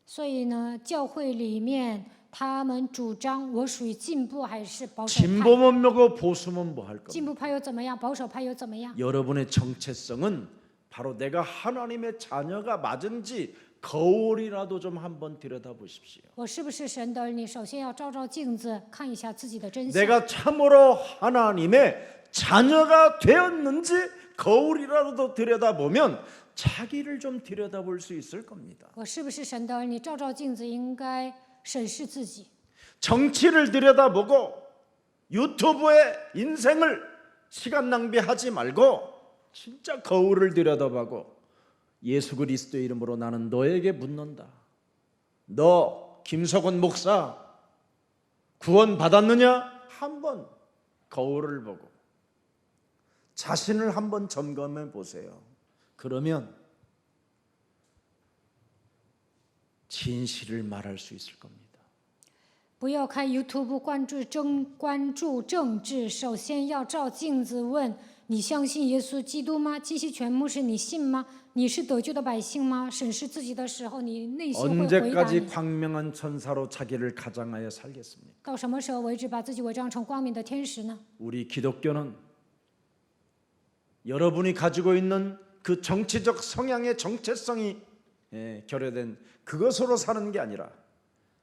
所以呢，教会里面他们主张我属于进步还是保守派？ 진보면 뭐고 보수면 뭐 할 进 겁니다. 步派又怎么样？保守派又怎么样？ 여러분의 정체성은 바로 내가 하나님의 자녀가 맞은지 거울이라도 좀 한번 들여다보십시오. 我是不是神的儿女？首先要照照镜子，看一下自己的真相。 내가 참으로 하나님의 자녀가 되었는지 거울이라도 들여다보면 자기를 좀 들여다볼 수 있을 겁니다. 我是不是神的儿女？照照镜子，应该审视自己。 정치를 들여다보고 유튜브에 인생을 시간 낭비하지 말고 진짜 거울을 들여다보고 예수 그리스도의 이름으로 나는 너에게 묻는다. 너 김석원 목사 구원 받았느냐? 한번 거울을 보고 자신을 한번 점검해 보세요. 그러면 진실을 말할 수 있을 겁니다. 不要看 YouTube 关注政治，首先要照镜子问：你相信耶稣基督吗？金希全牧师，你信吗？你是得救的百姓吗？审视自己的时候，你内心会回答 언제까지 你。 광명한 천사로 자기를 가장하여 살겠습니까? 到什么时候为止把自己伪装成光明的天使呢？ 우리 기독교는 여러분이 가지고 있는 그 정치적 성향의 정체성이 결여된 그것으로 사는 게 아니라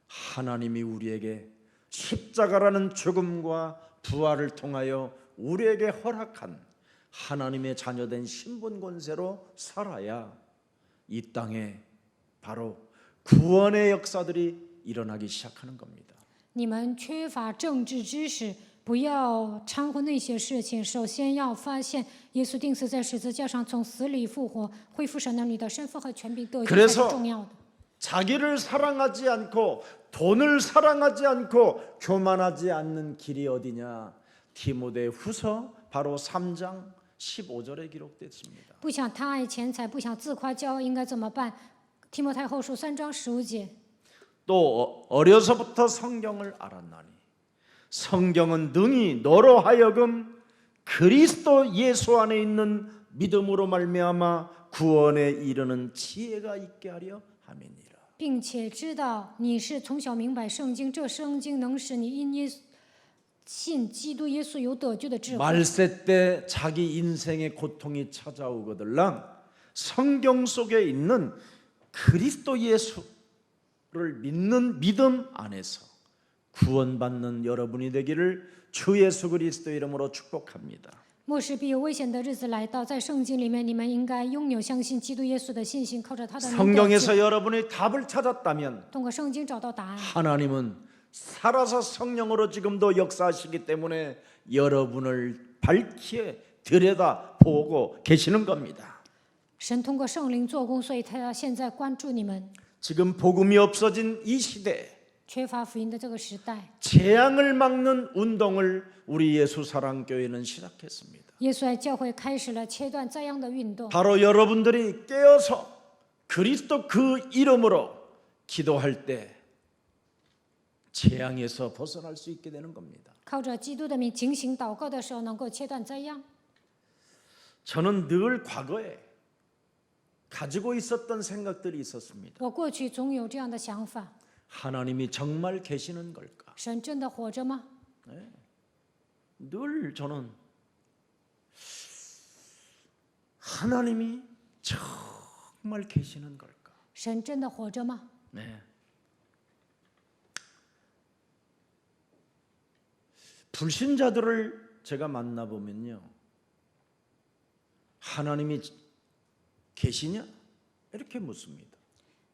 하나님이 우리에게 십자가라는 죽음과 부활을 통하여 우리에게 허락한 하나님의 자녀된 신분 권세로 살아야 이 땅에 바로 구원의 역사들이 일어나기 시작하는 겁니다. 你们缺乏政治知识，不要掺和那些事情。首先要发现耶稣钉死在十字架上，从死里复活，恢复神儿女的身份和权柄，得救才是重要的。 자기를 사랑하지 않고 돈을 사랑하지 않고 교만하지 않는 길이 어디냐? 디모데 후서 바로 3장 15절에 기록됐습니다. 不想贪爱钱财，不想自夸骄傲，应该怎么办？提摩太后书3章15节。 또 어려서부터 성경을 알았나니 성경은 능히 너로 하여금 그리스도 예수 안에 있는 믿음으로 말미암아 구원에 이르는 지혜가 있게 하려 함이니라. 并且知道你是从小明白圣经，这圣经能使你因信基督耶稣有得救的智慧。 말세 때 자기 인생의 고통이 찾아오거들랑 성경 속에 있는 그리스도 예수를 믿는 믿음 안에서 구원받는 여러분이 되기를 주 예수 그리스도 이름으로 축복합니다. 末世必有危险的日子来到，在圣经里面，你们应该拥有相信基督耶稣的信心，靠着他的能得救。 성경에서 여러분이 답을 찾았다면 通过圣经找到答案。 하나님은 살아서 성령으로 지금도 역사하시기 때문에 여러분을 밝게 들여다 보고 계시는 겁니다. 神通过圣灵做工，所以他现在关注你们。 지금 복음이 없어진 이 시대 缺乏福音的这个时代， 재앙을 막는 운동을 우리 예수 사랑 교회는 시작했습니다. 耶稣爱教会开始了切断灾殃的运动。 바로 여러분들이 깨어서 그리스도 그 이름으로 기도할 때 재앙에서 벗어날 수 있게 되는 겁니다. 靠着基督的名警醒祷告的时候，能够切断灾殃。 저는 늘 과거에 가지고 있었던 생각들이 있었습니다. 我过去总有这样的想法： 하나님이 정말 계시는 걸까? 神真的活着吗？ 늘 저는 하나님이 정말 계시는 걸까? 神真的活着吗？ 네. 불신자들을 제가 만나 보면요, 하나님이 계시냐? 이렇게 묻습니다.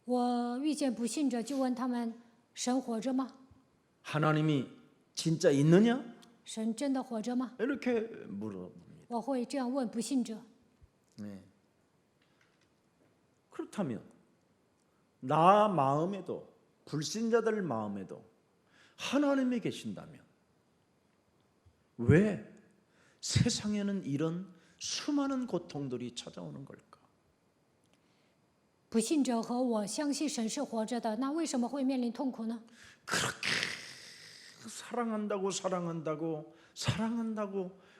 我遇见不信者，就问他们：神活着吗？ 하나님이 진짜 있느냐? 神真的活着吗？ 이렇게 물어봅니다. 我会这样问不信者。 네. 그렇다면 나 마음에도 불신자들 마음에도 하나님이 계신다면 왜 세상에는 이런 수많은 고통들이 찾아오는 걸까? 不信者和我相信神是活着的，那为什么会面临痛苦呢？ 그렇게 사랑한다고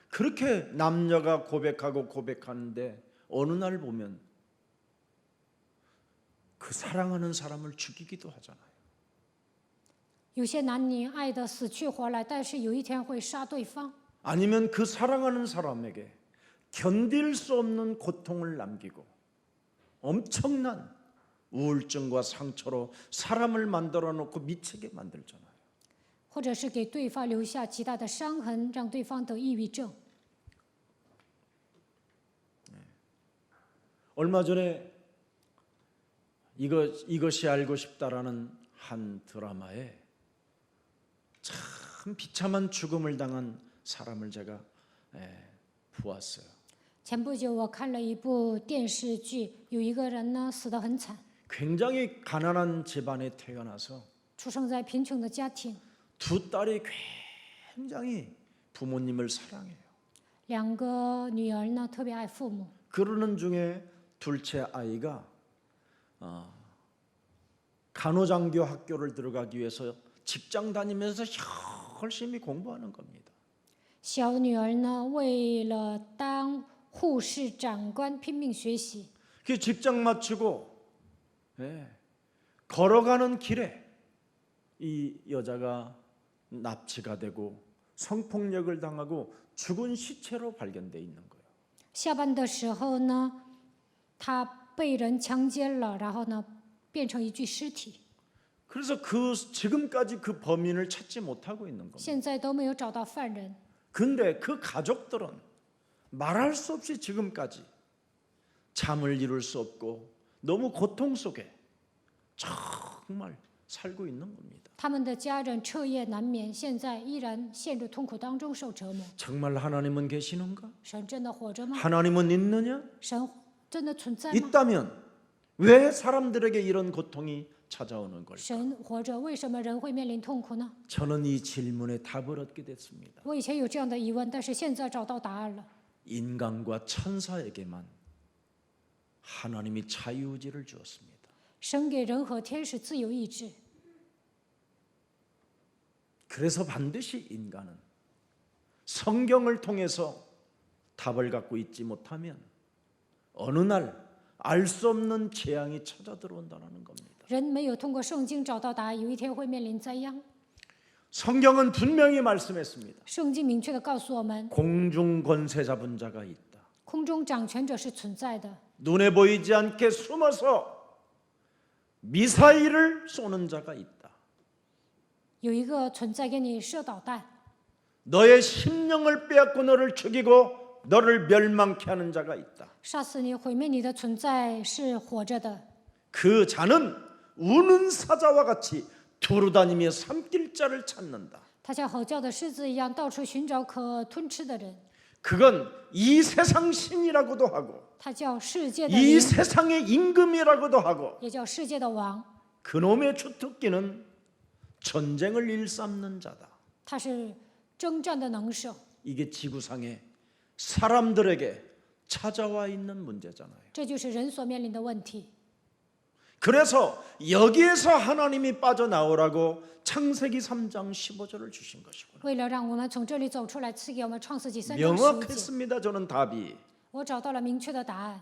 그렇게 남녀가 고백하는데 어느 날 보면 그 사랑하는 사람을 죽이기도 하잖아요. 有些男女爱得死去活来，但是有一天会杀对方。 아니면 그 사랑하는 사람에게 견딜 수 없는 고통을 남기고 엄청난 우울증과 상처로 사람을 만들어 놓고 미치게 만들잖아요. 或者是给对方留下极大的伤痕，让对方得抑郁症。 얼마 전에 이것이 알고 싶다라는 한 드라마에 참 비참한 죽음을 당한 사람을 제가 보았어요. 前不久我看了一部电视剧，有一个人呢死得很惨， 굉장히 가난한 집안에 태어나서 出生在贫穷的家庭， 두 딸이 굉장히 부모님을 사랑해요. 两个女儿呢特别爱父母， 그러는 중에 둘째 아이가 간호장교 학교를 들어가기 위해서 직장 다니면서 열심히 공부하는 겁니다. 小女儿呢为了当护士长官拼命学习。 그 직장 마치고 걸어가는 길에 이 여자가 납치가 되고 성폭력을 당하고 죽은 시체로 발견돼 있는 거예요. 下班的时候呢，她被人强奸了，然后呢变成一具尸体， 그래서 지금까지 그 범인을 찾지 못하고 있는 겁니다. 现在都没有找到犯人。 근데 그 가족들은 말할 수 없이 지금까지 잠을 이룰 수 없고 너무 고통 속에 정말 살고 있는 겁니다. 他们的家人彻夜难眠，现在依然陷入痛苦当中受折磨。 정말 하나님은 계시는가? 神真的活着吗？ 하나님은 있느냐? 神真的存在吗？ 있다면 왜 사람들에게 이런 고통이 찾아오는 걸까? 神活着，为什么人会面临痛苦呢？ 저는 이 질문에 답을 얻게 됐습니다. 我以前有这样的疑问，但是现在找到答案了。 인간과 천사에게만 하나님이 자유의지를 주었습니다. 神给人和天使自由意志， 그래서 반드시 인간은 성경을 통해서 답을 갖고 있지 못하면 어느 날 알 수 없는 재앙이 찾아 들어온다는 겁니다. 人没有通过圣经找到答案，有一天会面临灾殃。 성경은 분명히 말씀했습니다. 圣经明确的告诉我们， 공중 권세 잡은 자가 있다. 空中掌权者是存在的， 눈에 보이지 않게 숨어서 미사일을 쏘는 자가 있다. 有一个存在给你射导弹， 너의 심령을 빼앗고 너를 죽이고 너를 멸망케 하는 자가 있다. 杀死你、毁灭你的存在是活着的。 그 자는 우는 사자와 같이 두루다니며 삼킬 자를 찾는다. 他像吼叫的狮子一样，到处寻找可吞吃的人。 그건 이 세상 신이라고도 하고 他叫世界的 이 灵， 세상의 임금이라고도 하고 也叫世界的王。 그놈의 주특기는 전쟁을 일삼는 자다. 他是征战的能手， 이게 지구상에 사람들에게 찾아와 있는 문제잖아요. 这就是人所面临的问题。 그래서 여기에서 하나님이 빠져나오라고 창세기 3장 15절을 주신 것이구나. 为了让我们从这里走出来，赐给我们创世纪3章15节。 명확했습니다. 저는 답이 我找到了明确的答案。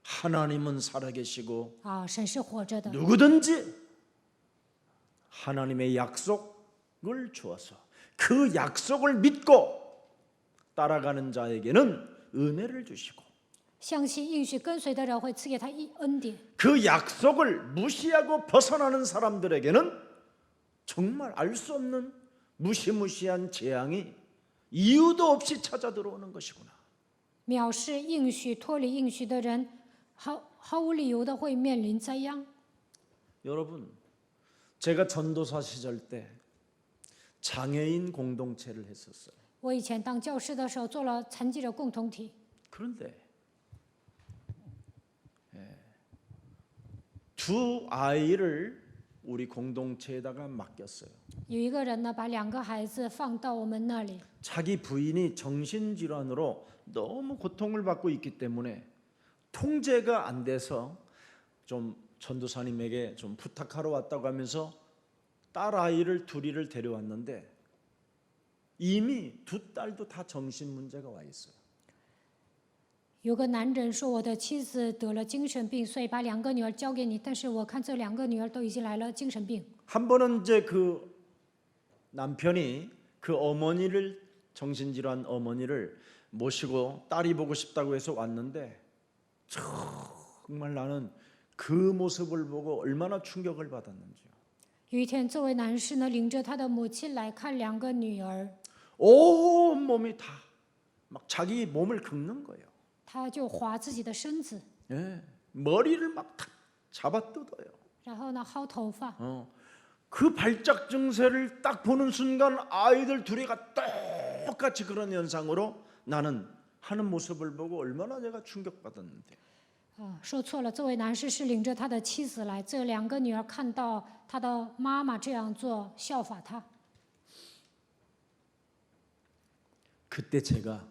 하나님은 살아계시고 啊，神是活着的， 누구든지 하나님의 약속을 주어서 그 약속을 믿고 따라가는 자에게는 은혜를 주시고 相信应许跟随的人会赐给他恩典。 그 약속을 무시하고 벗어나는 사람들에게는 정말 알 수 없는 무시무시한 재앙이 이유도 없이 찾아 들어오는 것이구나. 藐视应许、脱离应许的人，毫无理由的会面临灾殃。 여러분, 제가 전도사 시절 때 장애인 공동체를 했었어요. 我以前当教师的时候做了残疾者共同体， 그런데 두 아이를 우리 공동체에다가 맡겼어요. 有一个人呢把2个孩子放到我们那里， 자기 부인이 정신질환으로 너무 고통을 받고 있기 때문에 통제가 안 돼서 좀 전도사님에게 좀 부탁하러 왔다고 하면서 딸 아이를 둘이를 데려왔는데 이미 두 딸도 다 정신 문제가 와 있어요. 有个男人说我的妻子得了精神病，所以把2个女儿交给你。但是我看这2个女儿都已经来了精神病。 한 번은 이제 그 남편이 그 어머니를 정신질환 어머니를 모시고 딸이 보고 싶다고 해서 왔는데 정말 나는 그 모습을 보고 얼마나 충격을 받았는지요. 有一天，这位男士呢领着他的母亲来看2个女儿， 온 몸이 다 막 자기 몸을 긁는 거예요. 他就划自己的身子， 예, 머리를 막 탁 잡아뜯어요. 然后呢薅头发。 그 발작 증세를 딱 보는 순간 아이들 둘이가 똑같이 그런 현상으로 나는 하는 모습을 보고 얼마나 내가 충격받았는데. 说错了，这位男士是领着他的妻子来，这2个女儿看到他的妈妈这样做，效法他。 그때 제가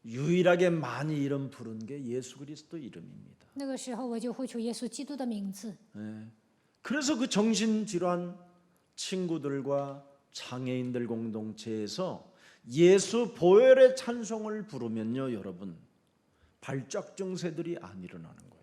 유일하게 많이 이름 부른 게 예수 그리스도 이름입니다. 那个时候我就呼求耶稣基督的名字。 그래서 그 정신질환 친구들과 장애인들 공동체에서 예수 보혈의 찬송을 부르면요, 여러분, 발작 증세들이 안 일어나는 거예요.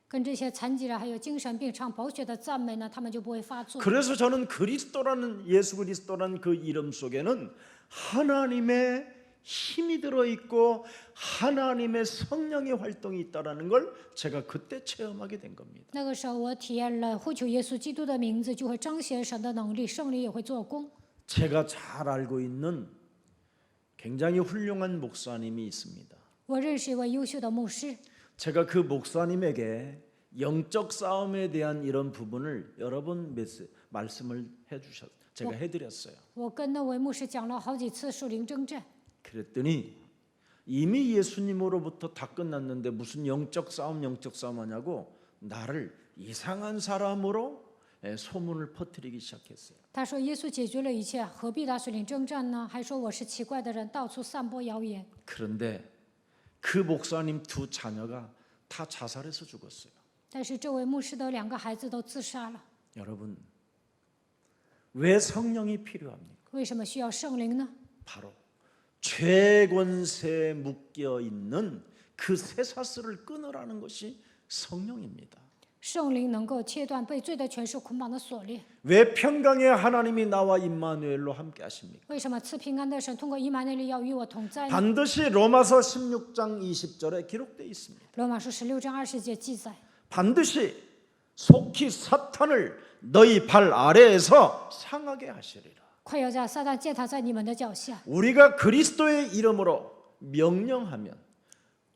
跟这些残疾人还有精神病唱宝血的赞美呢，他们就不会发作。 그래서 저는 그리스도라는 예수 그리스도라는 그 이름 속에는 하나님의 힘이 들어 있고 하나님의 성령의 활동이 있다라는 걸 제가 그때 체험하게 된 겁니다. 那个时候我体验了呼求耶稣基督的名字就会彰显神的能力，圣灵也会做工。 제가 잘 알고 있는 굉장히 훌륭한 목사님이 있습니다. 我认识一位优秀的牧师， 제가 그 목사님에게 영적 싸움에 대한 이런 부분을 여러 번 말씀을 제가 해드렸어요. 我跟那位牧师讲了好几次属灵征战。 그랬더니 이미 예수님으로부터 다 끝났는데 무슨 영적 싸움 하냐고 나를 이상한 사람으로 소문을 퍼뜨리기 시작했어요. 他说耶稣解决了一切，何必打属灵征战呢？还说我是奇怪的人，到处散播谣言。 그런데 그 목사님 두 자녀가 다 자살해서 죽었어요. 但是这位牧师的2个孩子都自杀了。 여러분, 왜 성령이 필요합니까? 为什么需要圣灵呢？ 바로 죄권세에 묶여 있는 그 쇠사슬을 끊으라는 것이 성령입니다. 圣灵能够切断被罪的权势捆绑的锁链。 왜 평강의 하나님이 나와 임마누엘로 함께 하십니까? 为什么赐平安的神通过以马内利要与我同在呢？ 반드시 로마서 16장 20절에 기록되어 있습니다. 罗马书16章20节记载， 반드시 속히 사탄을 너희 발 아래에서 상하게 하시리라. 快要叫撒旦践踏在你们的脚下。 우리가 그리스도의 이름으로 명령하면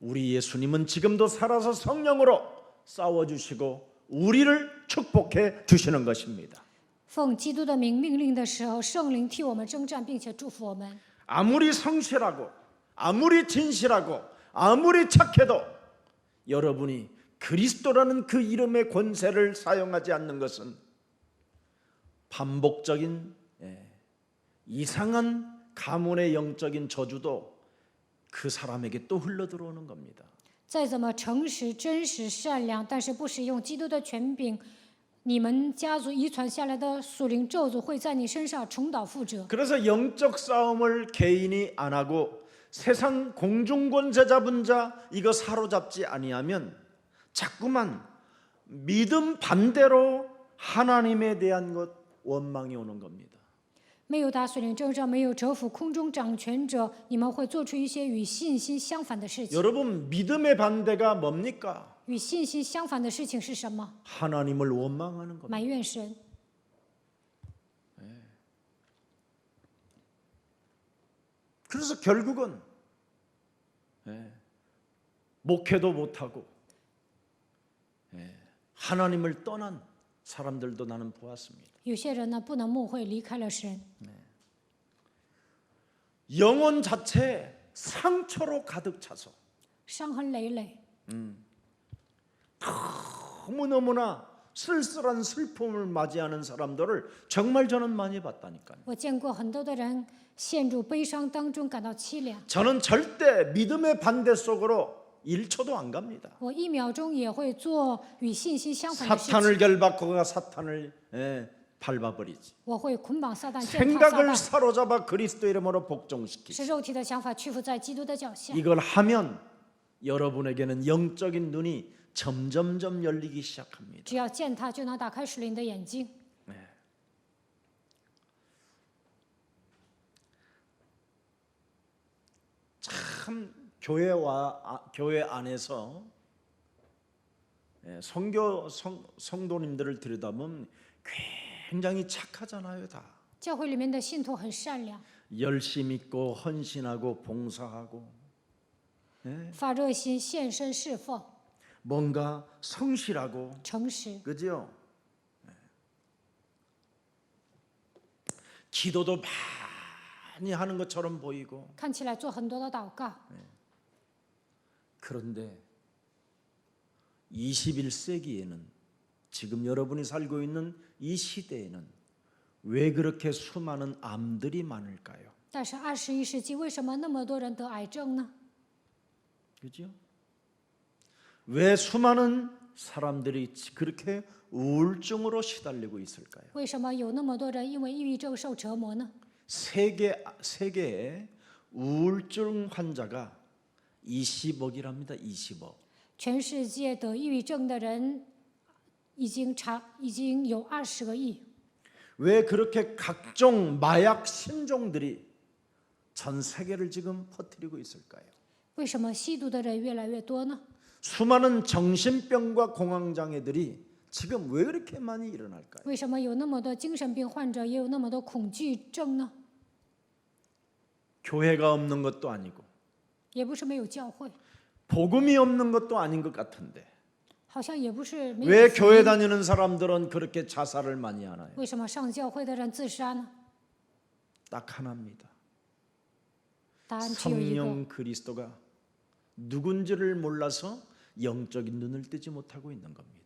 우리 예수님은 지금도 살아서 성령으로 싸워주시고 우리를 축복해 주시는 것입니다. 奉基督的名命令的时候，圣灵替我们征战，并且祝福我们。 아무리 성실하고 아무리 진실하고 아무리 착해도 여러분이 그리스도라는 그 이름의 권세를 사용하지 않는 것은 반복적인 이상한 가문의 영적인 저주도 그 사람에게 또 흘러들어오는 겁니다. 再怎么诚实、真实、善良，但是不使用基督的权柄，你们家族遗传下来的属灵咒诅会在你身上重蹈覆辙。 그래서 영적 싸움을 개인이 안 하고 세상 공중권세 잡은 자 이거 사로잡지 아니하면 자꾸만 믿음 반대로 하나님에 대한 것 원망이 오는 겁니다. 没有打属灵征战，没有折服空中掌权者，你们会做出一些与信心相反的事情。 여러분 믿음의 반대가 뭡니까? 与信心相反的事情是什么？ 하나님을 원망하는 겁니다. 埋怨神。 그래서 결국은 목회도 못하고 하나님을 떠난 사람들도 나는 보았습니다. 有些人呢不能牧会，离开了神， 영혼 자체에 상처로 가득 차서 伤痕累累， 너무너무나 쓸쓸한 슬픔을 맞이하는 사람들을 정말 저는 많이 봤다니까요. 我见过很多的人陷入悲伤当中，感到凄凉。 저는 절대 믿음의 반대 속으로 1초도 안 갑니다. 我1秒钟也会做与信心相反的事情， 사탄을 결박하고 사탄을 밟아버리지. 我会捆绑撒旦，践踏撒 생각을 旦， 사로잡아 그리스도 이름으로 복종시키지. 使肉体的想法屈服在基督的脚下。 이걸 하면 여러분에게는 영적인 눈이 점점점 열리기 시작합니다. 只要践踏，就能打开属灵的眼睛。 참 교회 안에서 성도님들을 들여다보면 굉장히 착하잖아요, 다. 教会里面的信徒很善良， 열심 있고 헌신하고 봉사하고 发热心、献身侍奉、 뭔가 성실하고 诚实， 그죠? 기도도 많이 하는 것처럼 보이고 看起来做很多的祷告。 그런데 21세기에는 지금 여러분이 살고 있는 이 시대에는 왜 그렇게 수많은 암들이 많을까요? 但是21世纪为什么那么多人得癌症呢？ 그죠? 왜 수많은 사람들이 그렇게 우울증으로 시달리고 있을까요? 为什么有那么多人因为抑郁症受折磨呢？ 세계에 우울증 환자가 20억이랍니다. 20억. 全世界得抑郁症的人已经有20个亿。 왜 그렇게 각종 마약 신종들이 전 세계를 지금 퍼뜨리고 있을까요? 为什么吸毒的人越来越多呢？ 수많은 정신병과 공황장애들이 지금 왜 그렇게 많이 일어날까요? 为什么有那么多精神病患者，也有那么多恐惧症呢？ 교회가 없는 것도 아니고 也不是没有教会， 복음이 없는 것도 아닌 것 같은데 好像也不是没有 왜 福 교회 音。 다니는 사람들은 그렇게 자살을 많이 하나요? 为什么上教会的人自杀呢？ 딱 하나입니다. 答案只有一个： 성령 그리스도가 누군지를 몰라서 영적인 눈을 뜨지 못하고 있는 겁니다.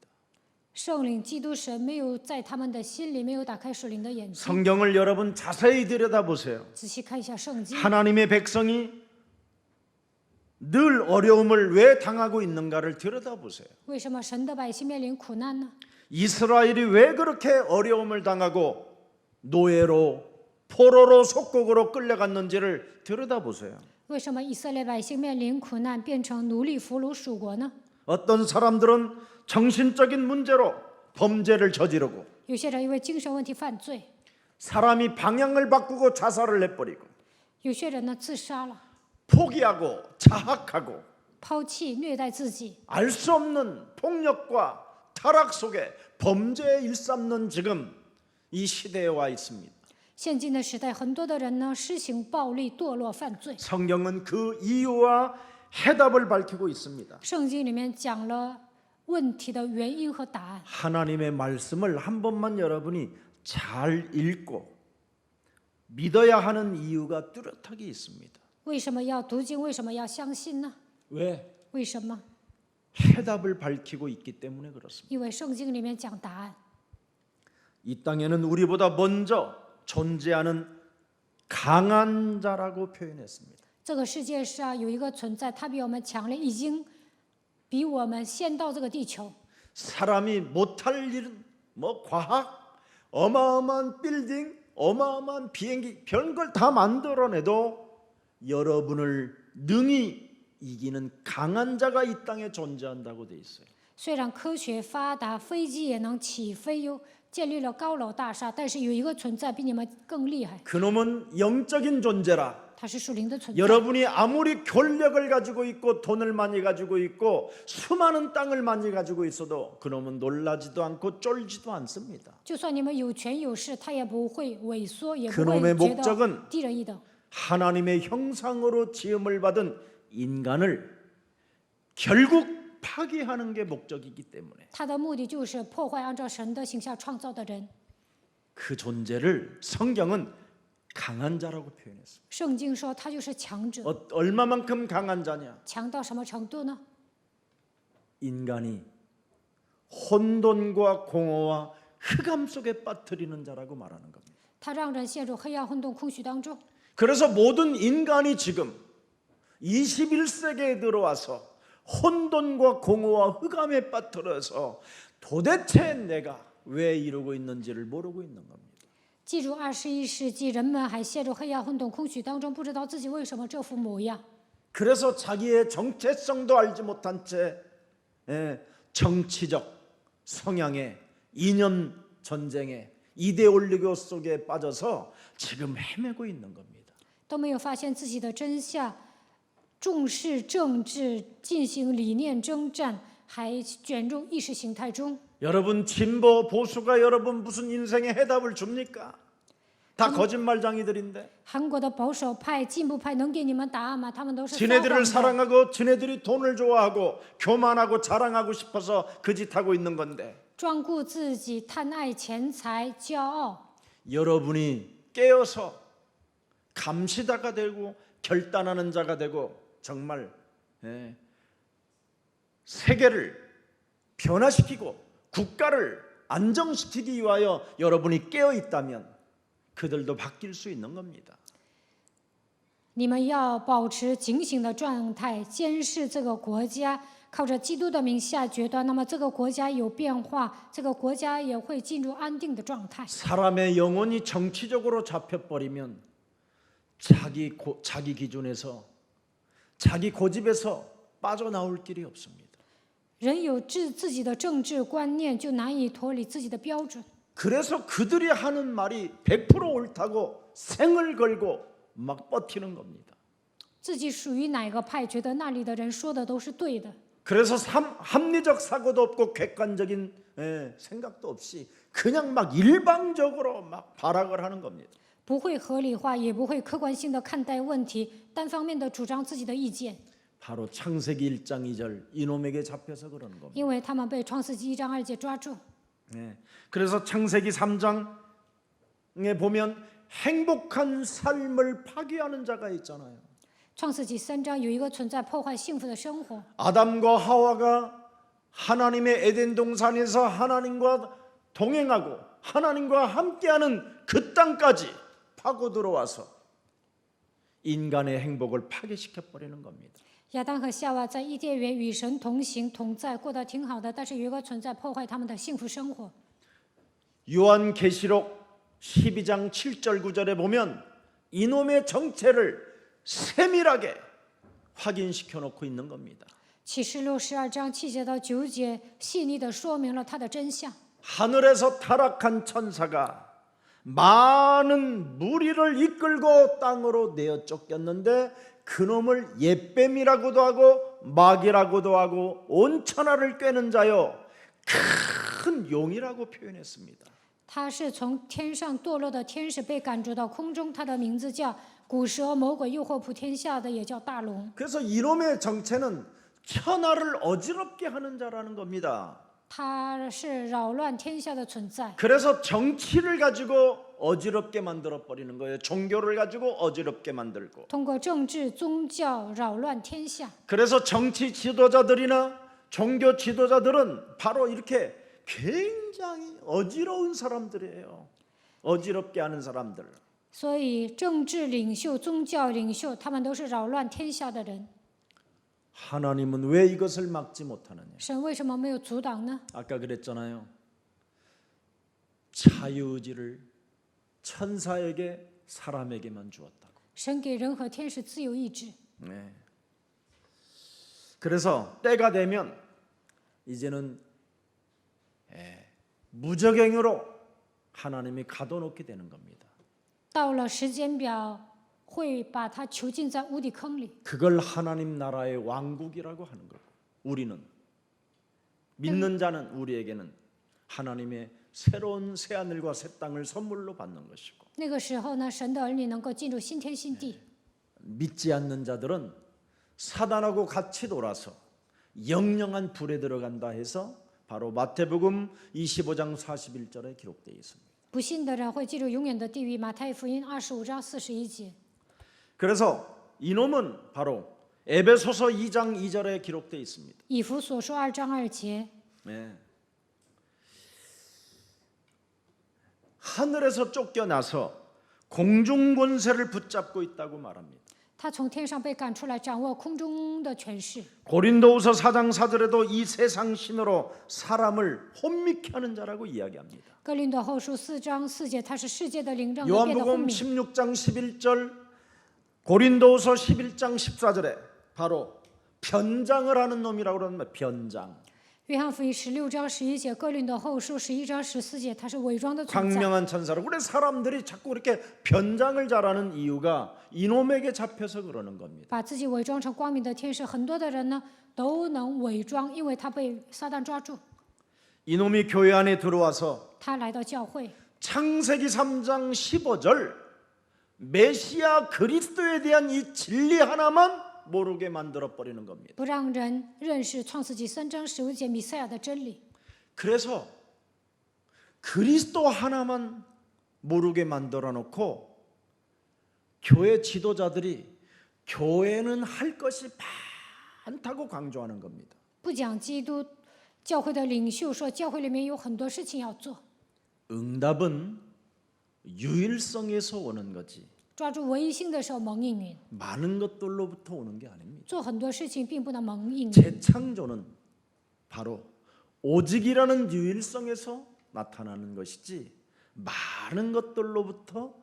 圣灵基督神没有在他们的心里没有打开属灵的眼睛。 성경을 여러분 자세히 들여다보세요. 仔细看一下圣经， 하나님의 백성이 늘 어려움을 왜 당하고 있는가를 들여다보세요. 为什么神的百姓面临苦难呢？ 이스라엘이 왜 그렇게 어려움을 당하고 노예로 포로로 속국으로 끌려갔는지를 들여다보세요. 为什么以色列百姓面临苦难，变成奴隶俘虏属国呢？ 어떤 사람들은 정신적인 문제로 범죄를 저지르고 有些人因为精神问题犯罪， 사람이 방향을 바꾸고 자살을 해버리고 有些人呢自杀了， 포기하고 자학하고 抛弃虐待自己， 알 수 없는 폭력과 타락 속에 범죄에 일삼는 지금 이 시대에 와 있습니다. 现今的时代，很多的人呢施行暴力、堕落、犯罪。 성경은 그 이유와 해답을 밝히고 있습니다. 圣经里面讲了问题的原因和答案。 하나님의 말씀을 한 번만 여러분이 잘 읽고 믿어야 하는 이유가 뚜렷하게 있습니다. 为什么要读经？为什么要相信呢？ 왜? 为什么？ 해답을 밝히고 있기 때문에 그렇습니다. 因为圣经里面讲答案。 이 땅에는 우리보다 먼저 존재하는 강한 자라고 표현했습니다. 这个世界上有一个存在，它比我们强烈，已经比我们先到这个地球。 사람이 못할 일은 뭐 과학, 어마어마한 빌딩, 어마어마한 비행기 별걸 다 만들어내도 여러분을 능히 이기는 강한 자가 이 땅에 존재한다고 돼 있어요. 虽然科学发达，飞机也能起飞，又建立了高楼大厦，但是有一个存在比你们更厉害， 그놈은 영적인 존재라. 它是属灵的存在。 여러분이 아무리 권력을 가지고 있고 돈을 많이 가지고 있고 수많은 땅을 많이 가지고 있어도 그놈은 놀라지도 않고 쫄지도 않습니다. 就算你们有权有势，他也不会萎缩，也不 그놈의 会觉 목적은 得低人一等。 하나님의 형상으로 지음을 받은 인간을 결국 파괴하는 게 목적이기 때문에 他的目的就是破坏按照神的形象创造的人。 그 존재를 성경은 강한 자라고 표현했습니다. 圣经说他就是强者， 얼마만큼 강한 자냐? 强到什么程度呢？ 인간이 혼돈과 공허와 흑암 속에 빠뜨리는 자라고 말하는 겁니다. 他让人陷入黑暗、混沌、空虚当中。 그래서 모든 인간이 지금 21세기에 들어와서 혼돈과 공허와 흑암에 빠뜨려서 도대체 내가 왜 이러고 있는지를 모르고 있는 겁니다. 记住，21世纪人们还陷入黑暗、混沌、空虚当中，不知道自己为什么这副模样。 그래서 자기의 정체성도 알지 못한 채 정치적 성향의 이념 전쟁에 이데올로기 속에 빠져서 지금 헤매고 있는 겁니다. 都没有发现自己的真相，重视政治，进行理念征战，还卷入意识形态中。 여러분 진보 보수가 여러분 무슨 인생의 해답을 줍니까? 다 거짓말쟁이들인데. 韩国的保守派、进步派能给你们答案吗？他们都是撒谎 지네들을 的。 사랑하고 지네들이 돈을 좋아하고 교만하고 자랑하고 싶어서 그 짓 하고 있는 건데 专顾自己、贪爱钱财、骄傲。 여러분이 깨어서 감시자가 되고 결단하는 자가 되고 정말 세계를 변화시키고 국가를 안정시키기 위하여 여러분이 깨어 있다면 그들도 바뀔 수 있는 겁니다. 你们要保持警醒的状态，监视这个国家，靠着基督的名下决断。那么这个国家有变化，这个国家也会进入安定的状态。 사람의 영혼이 정치적으로 잡혀버리면 자기 기준에서 자기 고집에서 빠져나올 길이 없습니다. 人有自己的政治观念，就难以脱离自己的标准。 그래서 그들이 하는 말이 100% 옳다고 생을 걸고 막 버티는 겁니다. 自己属于哪个派，觉得那里的人说的都是对的， 그래서 합리적 사고도 없고 객관적인 생각도 없이 그냥 막 일방적으로 막 발악을 하는 겁니다. 不会合理化，也不会客观性的看待问题，单方面的主张自己的意见。 바로 창세기 1장 2절 이놈에게 잡혀서 그러는 겁니다. 因为他们被创世纪1章2节抓住。 그래서 창세기 3장에 보면 행복한 삶을 파괴하는 자가 있잖아요. 创世纪3章有一个存在破坏幸福的生活。 아담과 하와가 하나님의 에덴 동산에서 하나님과 동행하고 하나님과 함께하는 그 땅까지 파고 들어와서 인간의 행복을 파괴시켜 버리는 겁니다. 亚当和夏娃在伊甸园与神同行同在，过得挺好的，但是有一个存在破坏他们的幸福生活。 요한계시록 12장 7절 9절에 보면 이놈의 정체를 세밀하게 확인시켜 놓고 있는 겁니다. 启示录12章7节到9节，细腻地说明了它的真相。 하늘에서 타락한 천사가 많은 무리를 이끌고 땅으로 내어 쫓겼는데 그놈을 옛뱀이라고도 하고 마귀라고도 하고 온 천하를 꿰는 자요 큰 용이라고 표현했습니다. 他是从天上堕落的天使，被赶逐到空中，他的名字叫古蛇魔鬼，诱惑普天下的也叫大龙。 그래서 이놈의 정체는 천하를 어지럽게 하는 자라는 겁니다. 他是扰乱天下的存在， 그래서 정치를 가지고 어지럽게 만들어 버리는 거예요. 종교를 가지고 어지럽게 만들고. 通过政治宗教扰乱天下。 그래서 정치 지도자들이나 종교 지도자들은 바로 이렇게 굉장히 어지러운 사람들이에요. 어지럽게 하는 사람들. 所以政治领袖、宗教领袖，他们都是扰乱天下的人。 하나님은 왜 이것을 막지 못하느냐? 神为什么没有阻挡呢？ 아까 그랬잖아요. 자유의지를 천사에게 사람에게만 주었다고. 神给人和天使自由意志， 네. 그래서 때가 되면 이제는 무적행으로 하나님이 가둬놓게 되는 겁니다. 到了时间表，会把他囚禁在无底坑里。 그걸 하나님 나라의 왕국이라고 하는 거고 우리는 믿는 자는 우리에게는 하나님의 새로운 새 하늘과 새 땅을 선물로 받는 것이고 那个时候呢，神的儿女能够进入新天新地。 믿지 않는 자들은 사단하고 같이 놀아서 영영한 불에 들어간다 해서 바로 마태복음 25장 41절에 기록되어 있습니다. 不信的人会进入永远的地狱。马太福音25章41节。 그래서 이놈은 바로 에베소서 2장 2절에 기록되어 있습니다. 以弗所说2章2节， 네. 하늘에서 쫓겨나서 공중 권세를 붙잡고 있다고 말합니다. 他从天上被赶出来，掌握空中的权势。 고린도후서 4장 4절에도 이 세상 신으로 사람을 혼미케 하는 자라고 이야기합니다. 哥林多后书4章4节，他是世界的灵，让人变得昏 요한복음 迷。 16장 11절 고린도후서 11장 14절에 바로 변장을 하는 놈이라고 그러는 변장. 约翰福音16章11节，哥林多后书11章14节，他是伪装的存在。 광명한 천사로. 그래 사람들이 자꾸 이렇게 변장을 잘하는 이유가 이놈에게 잡혀서 그러는 겁니다. 把自己伪装成光明的天使，很多的人呢都能伪装，因为他被撒旦抓住。 이놈이 교회 안에 들어와서 他来到教会， 창세기 3장 15절 메시아 그리스도에 대한 이 진리 하나만 모르게 만들어 버리는 겁니다. 不让人认识创世纪3章15节弥赛亚的真理。 그래서 그리스도 하나만 모르게 만들어 놓고 교회 지도자들이 교회는 할 것이 많다고 강조하는 겁니다. 不讲基督，教会的领袖说教会里面有很多事情要做。 응답은 유일성에서 오는 거지. 抓住唯一性的时候蒙应允， 많은 것들로부터 오는 게 아닙니다. 做很多事情并不能蒙应允。 재창조는 바로 오직이라는 유일성에서 나타나는 것이지 많은 것들로부터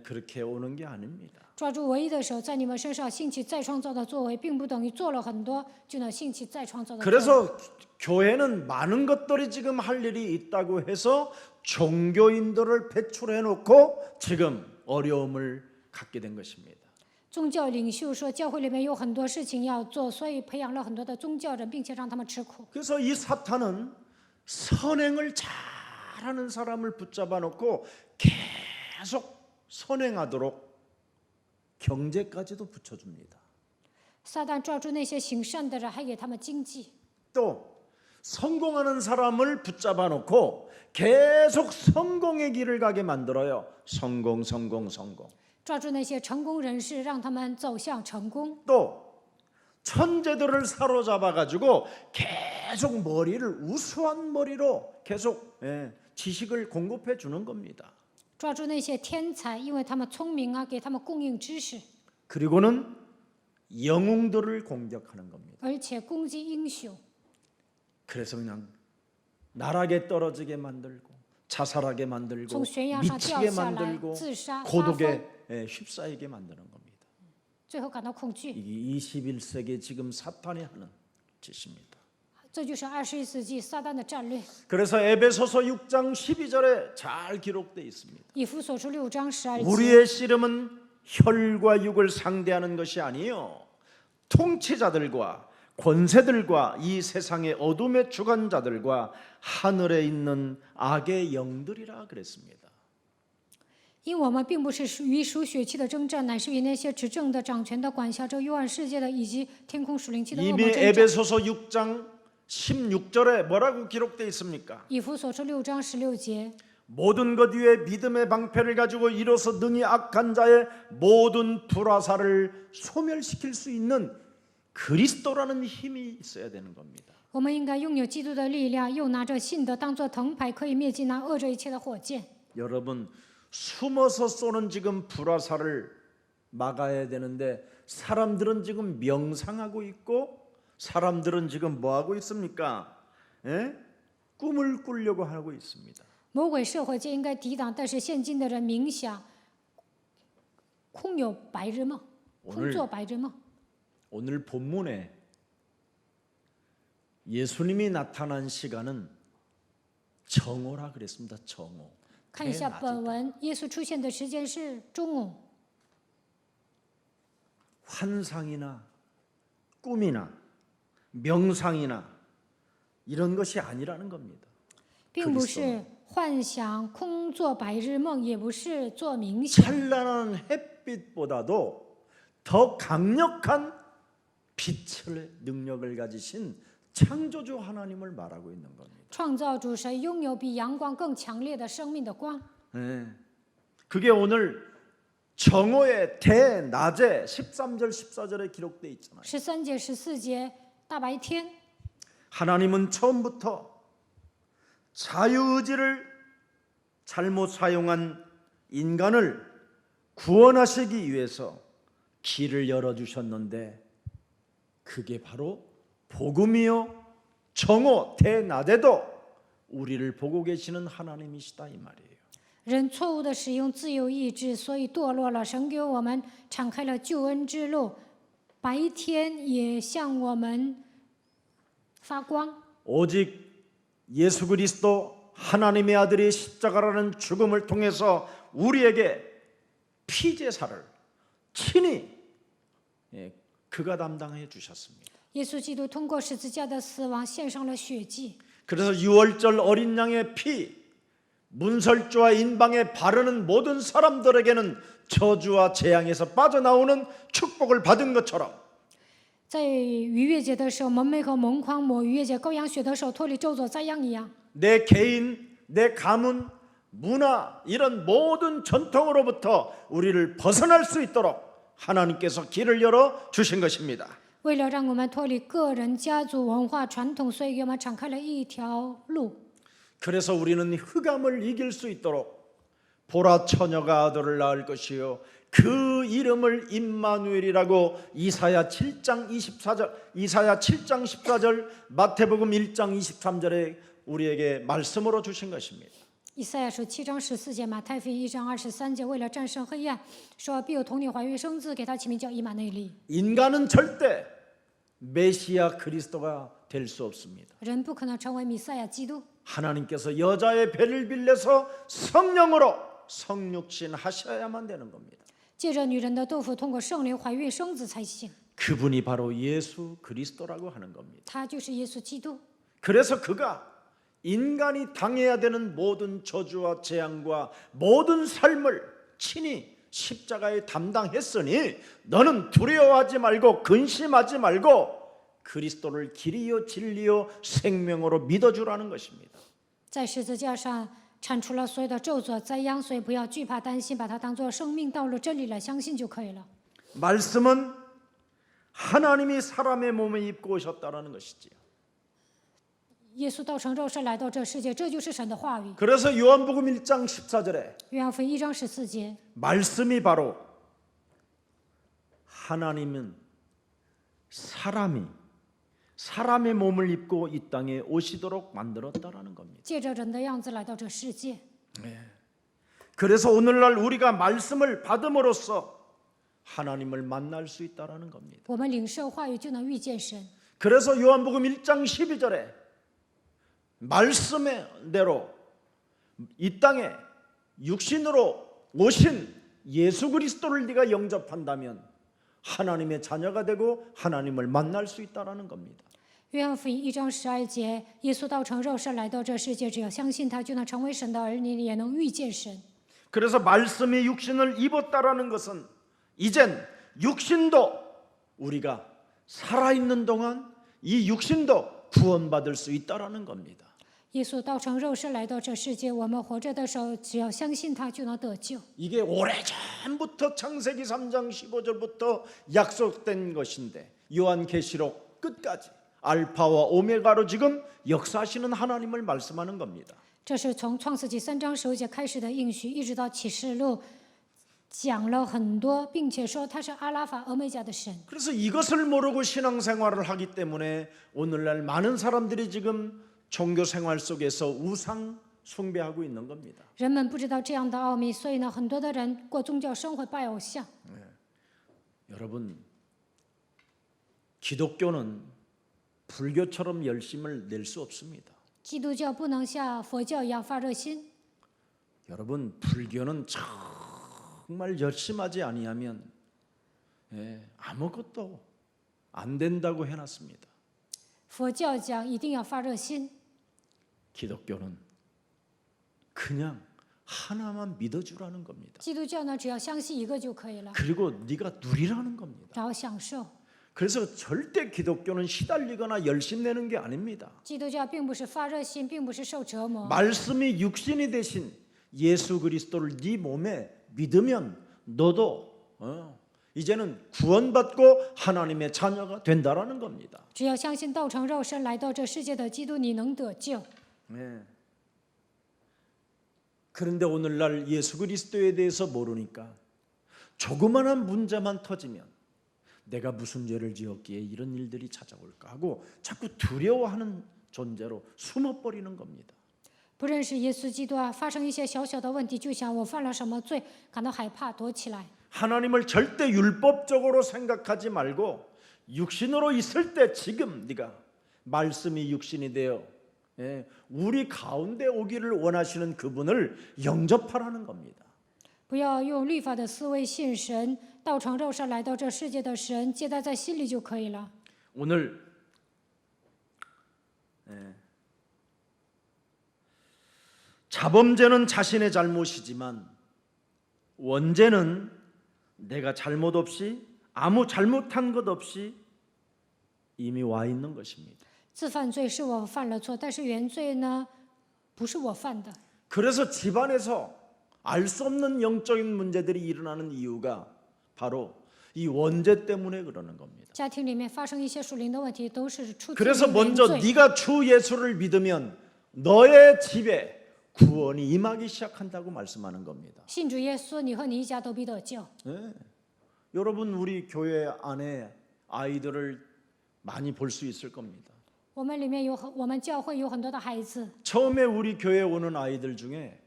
그렇게 오는 게 아닙니다. 抓住唯一的时候，在你们身上兴起再创造的作为，并不等于做了很多就能兴起再创造的作为。 그래서 교회는 많은 것들이 지금 할 일이 있다고 해서 종교인들을 배출해 놓고 지금 어려움을 갖게 된 것입니다. 宗教领袖说，教会里面有很多事情要做，所以培养了很多的宗教人，并且让他们吃苦。 그래서 이 사탄은 선행을 잘하는 사람을 붙잡아 놓고 계속 선행하도록 경제까지도 붙여줍니다. 撒旦抓住那些行善的人，还给他们经济。 또 성공하는 사람을 붙잡아 놓고 계속 성공의 길을 가게 만들어요. 성공, 성공, 성공. 抓住那些成功人士，让他们走向成功。 또 천재들을 사로잡아 가지고 계속 머리를 우수한 머리로 계속 지식을 공급해 주는 겁니다. 抓住那些天才，因为他们聪明啊，给他们供应知识， 그리고는 영웅들을 공격하는 겁니다. 而且攻击英雄， 그래서 그냥 나락에 떨어지게 만들고 자살하게 만들고 从悬崖上掉 미치게 下来， 만들고 自杀、发疯， 고독에 휩싸이게 만드는 겁니다. 最后感到恐惧。 이게 21세기 지금 사탄이 하는 짓입니다. 这就是21世纪撒旦的战略。 그래서 에베소서 6장 12절에 잘 기록되어 있습니다. 以弗所书6章12节， 우리의 씨름은 혈과 육을 상대하는 것이 아니요 통치자들과 권세들과 이 세상의 어둠의 주관자들과 하늘에 있는 악의 영들이라 그랬습니다. 因我们并不是与属血气的征战，乃是与那些执政的、掌权的、管辖着幽暗世界的，以及天空属灵气的恶魔 이미 征战。 에베소서 6장 16절에 뭐라고 기록되어 있습니까? 以弗所书6章16节， 모든 것 위에 믿음의 방패를 가지고 이로써 능히 악한 자의 모든 불화살을 소멸시킬 수 있는 그리스도라는 힘이 있어야 되는 겁니다. 我们应该拥有基督的力量，又拿着信德当作藤牌，可以灭尽那恶这一切的火箭。 여러분 숨어서 쏘는 지금 불화살을 막아야 되는데 사람들은 지금 명상하고 있고 사람들은 지금 뭐 하고 있습니까? 꿈을 꾸려고 하고 있습니다. 魔鬼社会就应该抵挡，但是现今的人冥想，空有白日梦，空做白日梦。 오늘 본문에 예수님이 나타난 시간은 정오라 그랬습니다. 정오. 看一下本文，耶稣出现的时间是中午。 환상이나 꿈이나 명상이나 이런 것이 아니라는 겁니다. 并不是幻想、空做白日梦，也不是做冥想。 찬란한 햇빛보다도 더 강력한 빛의 능력을 가지신 창조주 하나님을 말하고 있는 겁니다. 创造主神拥有比阳光更强烈的生命的光。 그게 오늘 정오의 대낮에 13절 14절에 기록되어 있잖아요. 13节、14节，大白天， 하나님은 처음부터 자유의지를 잘못 사용한 인간을 구원하시기 위해서 길을 열어주셨는데 그게 바로 복음이요 정오 대낮에도 우리를 보고 계시는 하나님이시다 이 말이에요. 人错误的使用自由意志，所以堕落了。神给我们敞开了救恩之路，白天也向我们发光。 오직 예수 그리스도 하나님의 아들이 십자가라는 죽음을 통해서 우리에게 피제사를 친히 그가 담당해 주셨습니다. 耶稣基督通过十字架的死亡献上了血祭。 그래서 유월절 어린 양의 피 문설주와 인방에 바르는 모든 사람들에게는 저주와 재앙에서 빠져나오는 축복을 받은 것처럼 在逾越节的时候，蒙昧和蒙筐抹逾越节羔羊血的手脱离咒诅灾殃一样。 내 개인, 내 가문, 문화 이런 모든 전통으로부터 우리를 벗어날 수 있도록 하나님께서 길을 열어 주신 것입니다. 为了让我们脱离个人、家族、文化、传统，所以给我们敞开了一条路。 그래서 우리는 흑암을 이길 수 있도록 보라 처녀가 아들을 낳을 것이요 그 이름을 임마누엘이라고 이사야 7장 24절, 이사야 7장 14절, 마태복음 1장 23절에 우리에게 말씀으로 주신 것입니다. 以赛亚书7章14节，马太福音1章23节，为了战胜黑暗，说必有童女怀孕生子，给他起名叫以马内利。 인간은 절대 메시아 그리스도가 될 수 없습니다. 人不可能成为弥赛亚基督， 하나님께서 여자의 배를 빌려서 성령으로 성육신 하셔야만 되는 겁니다. 借着女人的肚腹，通过圣灵怀孕生子才行。 그분이 바로 예수 그리스도라고 하는 겁니다. 他就是耶稣基督。 그래서 그가 인간이 당해야 되는 모든 저주와 재앙과 모든 삶을 친히 십자가에 담당했으니 너는 두려워하지 말고 근심하지 말고 그리스도를 길이요 진리요 생명으로 믿어주라는 것입니다. 在十字架上铲除了所有的咒诅灾殃，所以不要惧怕担心，把它当作生命道路真理来相信就可以了。 말씀은 하나님이 사람의 몸에 입고 오셨다라는 것이지요. 耶稣道成肉身来到这世界，这就是神的话语。 그래서 요한복음 1장 14절에 约翰福音1章14节， 말씀이 바로 하나님은 사람의 몸을 입고 이 땅에 오시도록 만들었다라는 겁니다. 借着人的样子来到这世界。 그래서 오늘날 우리가 말씀을 받음으로써 하나님을 만날 수 있다라는 겁니다. 我们领受话语就能遇见神。 그래서 요한복음 1장 12절에 말씀대로 이 땅에 육신으로 오신 예수 그리스도를 네가 영접한다면 하나님의 자녀가 되고 하나님을 만날 수 있다라는 겁니다. 约翰福音1章12节，耶稣道成肉身来到这世界，只要相信他，就能成为神的儿女，也能遇见神。 그래서 말씀이 육신을 입었다라는 것은 이젠 육신도 우리가 살아있는 동안 이 육신도 구원받을 수 있다라는 겁니다. 耶稣道成肉身来到这世界，我们活着的时候，只要相信他，就能得救。 이게 오래전부터 창세기 3장 15절부터 약속된 것인데 요한계시록 끝까지 알파와 오메가로 지금 역사하시는 하나님을 말씀하는 겁니다. 这是从创世纪3章15节开始的应许，一直到启示录，讲了很多，并且说他是阿拉法、俄美甲的神。 그래서 이것을 모르고 신앙생활을 하기 때문에 오늘날 많은 사람들이 지금 종교생활 속에서 우상 숭배하고 있는 겁니다. 人们不知道这样的奥秘，所以呢，很多的人过宗教生活拜偶像。 여러분, 기독교는 불교처럼 열심을 낼 수 없습니다. 基督教不能像佛教一样发热心， 여러분, 불교는 정말 열심하지 아니하면 아무것도 안 된다고 해놨습니다. 佛教讲一定要发热心， 기독교는 그냥 하나만 믿어주라는 겁니다. 基督教呢，只要相信一个就可以了， 그리고 네가 누리라는 겁니다. 然后享受。 그래서 절대 기독교는 시달리거나 열심내는 게 아닙니다. 基督教并不是发热心，并不是受折磨。 말씀이 육신이 되신 예수 그리스도를 네 몸에 믿으면 너도 이제는 구원받고 하나님의 자녀가 된다라는 겁니다. 只要相信道成肉身来到这世界的基督，你能得救。 그런데 오늘날 예수 그리스도에 대해서 모르니까 조그마한 문제만 터지면 내가 무슨 죄를 지었기에 이런 일들이 찾아올까 하고 자꾸 두려워하는 존재로 숨어버리는 겁니다. 不认识耶稣基督啊，发生一些小小的问题，就想我犯了什么罪，感到害怕，躲起来。 하나님을 절대 율법적으로 생각하지 말고 육신으로 있을 때 지금 네가 말씀이 육신이 되어 우리 가운데 오기를 원하시는 그분을 영접하라는 겁니다. 不要用律法的思维信神，道成肉身来到这世界的神，接待在心里就可以了。 오늘 자범죄는 자신의 잘못이지만 원죄는 내가 잘못 없이 아무 잘못한 것 없이 이미 와 있는 것입니다. 自犯罪是我犯了错，但是原罪呢，不是我犯的。 그래서 집안에서 알 수 없는 영적인 문제들이 일어나는 이유가 바로 이 원죄 때문에 그러는 겁니다. 家庭里面发生一些属灵的问题，都是出自于 그래서 原 먼저 罪。 네가 주 예수를 믿으면 너의 집에 구원이 임하기 시작한다고 말씀하는 겁니다. 信主耶稣，你和你一家都必得救。 네. 여러분 우리 교회 안에 아이들을 많이 볼 수 있을 겁니다. 我们里面我们教会有很多的孩子， 처음에 우리 교회에 오는 아이들 중에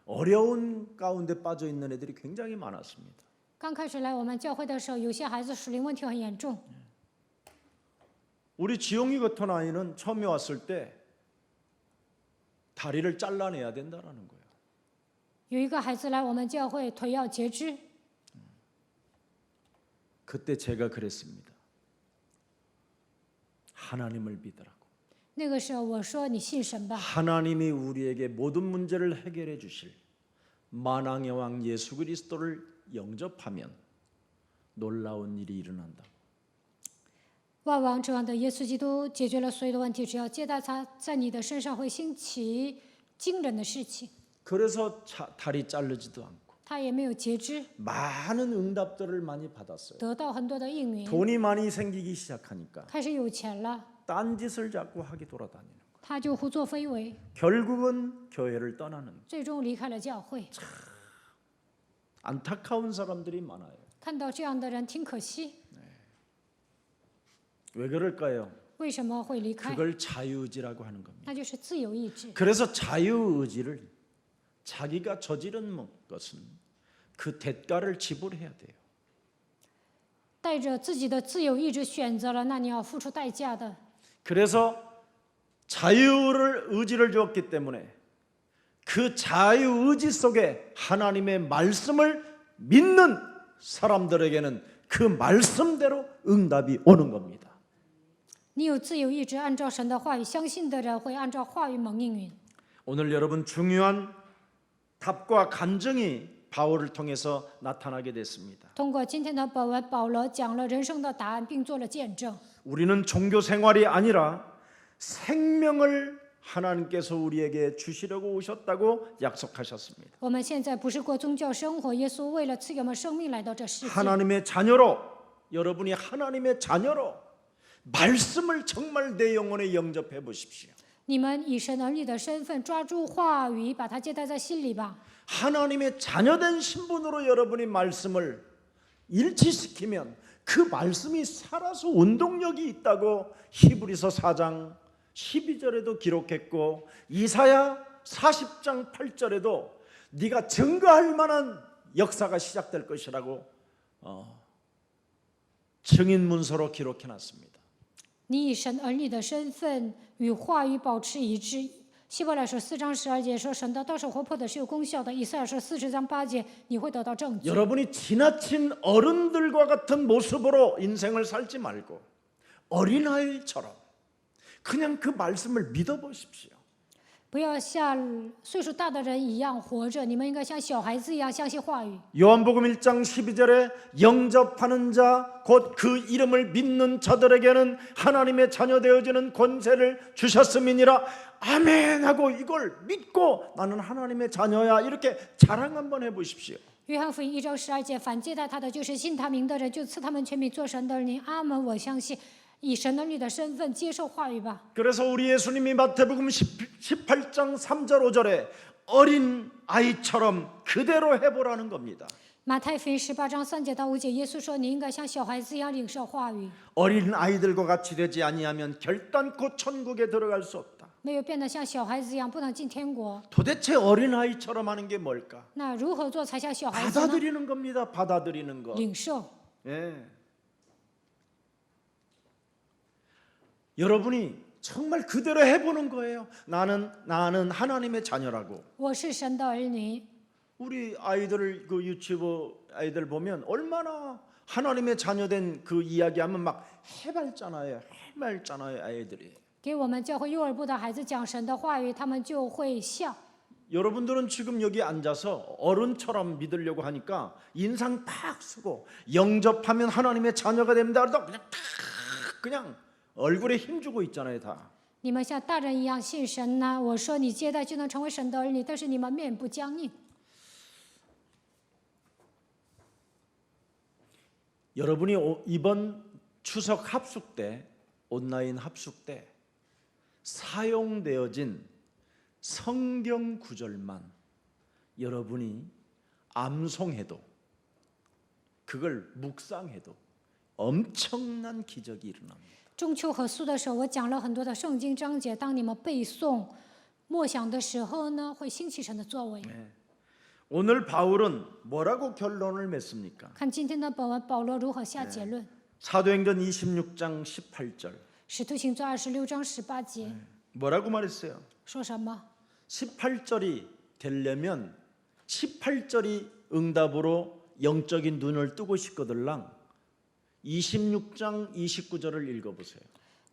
어려운 가운데 빠져 있는 애들이 굉장히 많았습니다. 刚开始来我们教会的时候，有些孩子属灵问题很严重。 우리 지용이 같은 아이는 처음에 왔을 때 다리를 잘라내야 된다라는 거예요. 有一个孩子来我们教会，腿要截肢， 그때 제가 그랬습니다. 하나님을 믿으라고. 那个时候我说你信神吧， 하나님이 우리에게 모든 문제를 해결해 주실 만왕의 왕 예수 그리스도를 영접하면 놀라운 일이 일어난다. 万王之王的耶稣基督解决了所有的问题，只要接待他，在你的身上会兴起惊人的事情。 그래서 다리 자르지도 않고 他也没有截肢， 많은 응답들을 많이 받았어요. 得到很多的应允， 돈이 많이 생기기 시작하니까 开始有钱了， 딴짓을 자꾸 하게 돌아다니는 거예요. 他就胡作非为， 결국은 교회를 떠나는 最终离开了教会。 안타까운 사람들이 많아요. 看到这样的人挺可惜， 왜 그럴까요? 为什么会离开？ 그걸 자유의지라고 하는 겁니다. 那就是自由意志。 그래서 자유의지를 자기가 저지른 것은 그 대가를 지불해야 돼요. 带着自己的自由意志选择了，那你要付出代价的。 그래서 자유를 의지를 주었기 때문에 그 자유의지 속에 하나님의 말씀을 믿는 사람들에게는 그 말씀대로 응답이 오는 겁니다. 你有自由意志，按照神的话语，相信的人会按照话语蒙应允。 오늘 여러분 중요한 답과 간증이 바울을 통해서 나타나게 됐습니다. 通过今天的本文，保罗讲了人生的答案，并做了见证。 우리는 종교 생활이 아니라 생명을 하나님께서 우리에게 주시려고 오셨다고 약속하셨습니다. 我们现在不是过宗教生活，耶稣为了赐给我们生命来到这世界。 하나님의 자녀로 여러분이 하나님의 자녀로 말씀을 정말 내 영혼에 영접해 보십시오. 你们以神儿女的身份抓住话语，把它接待在心里吧。 하나님의 자녀된 신분으로 여러분이 말씀을 일치시키면 그 말씀이 살아서 운동력이 있다고 히브리서 4장 12절에도 기록했고 이사야 40장 8절에도 네가 증거할 만한 역사가 시작될 것이라고 증인 문서로 기록해 놨습니다. 你以神儿女的身份与话语保持一致。希伯来书4章12节说：“神的道是活泼的，是有功效的。”以赛亚书40章8节，你会得到证据。 여러분이 지나친 어른들과 같은 모습으로 인생을 살지 말고 어린아이처럼 그냥 그 말씀을 믿어보십시오. 不要像岁数大的人一样活着，你们应该像小孩子一样相信话语。 요한복음 1장 12절에 영접하는 자 곧 그 이름을 믿는 자들에게는 하나님의 자녀 되어지는 권세를 주셨음이니라. 아멘 하고 이걸 믿고 나는 하나님의 자녀야 이렇게 자랑 한번 해보십시오. 约翰福音1章12节，凡接待他的，就是信他名的人，就赐他们权柄做神的儿女。阿门！我相信，以神儿女的身份接受话语吧。 그래서 우리 예수님이 마태복음 18장 3절 5절에 어린 아이처럼 그대로 해보라는 겁니다. 马太福音18章3节到5节，耶稣说：“你应该像小孩子一样领受话语， 어린 아이들과 같이 되지 아니하면 결단코 천국에 들어갈 수 없다. 没有变得像小孩子一样，不能进天国。 도대체 어린 아이처럼 하는 게 뭘까? 那如何做才像小孩子呢？ 받아들이는 겁니다. 받아들이는 것. 领受。 예. 여러분이 정말 그대로 해보는 거예요. 나는 하나님의 자녀라고. 我是神的儿女。 우리 아이들을 그 유치부 아이들 보면 얼마나 하나님의 자녀된 그 이야기하면 막 해맑잖아요. 아이들이. 给我们教会幼儿部的孩子讲神的话语，他们就会笑。 여러분들은 지금 여기 앉아서 어른처럼 믿으려고 하니까 인상 탁 쓰고 영접하면 하나님의 자녀가 됩니다. 그래도 그냥 얼굴에 힘주고 있잖아요, 다. 你们像大人一样信神呢？我说你接待就能成为神的儿女，但是你们面不僵硬。 여러분이 이번 추석 합숙 때 온라인 합숙 때 사용되어진 성경 구절만 여러분이 암송해도 그걸 묵상해도 엄청난 기적이 일어납니다. 中秋和苏的时候，我讲了很多的圣经章节。当你们背诵、默想的时候呢，会兴起神的作为。 오늘 바울은 뭐라고 결론을 맺습니까? 看今天的本文，保罗如何下结论？ 사도행전 26장 18절 使徒行传26章18节 뭐라고 말했어요? 说什么？ 18절이 되려면 18절이 응답으로 영적인 눈을 뜨고 싶거들랑 26장 29절을 읽어보세요.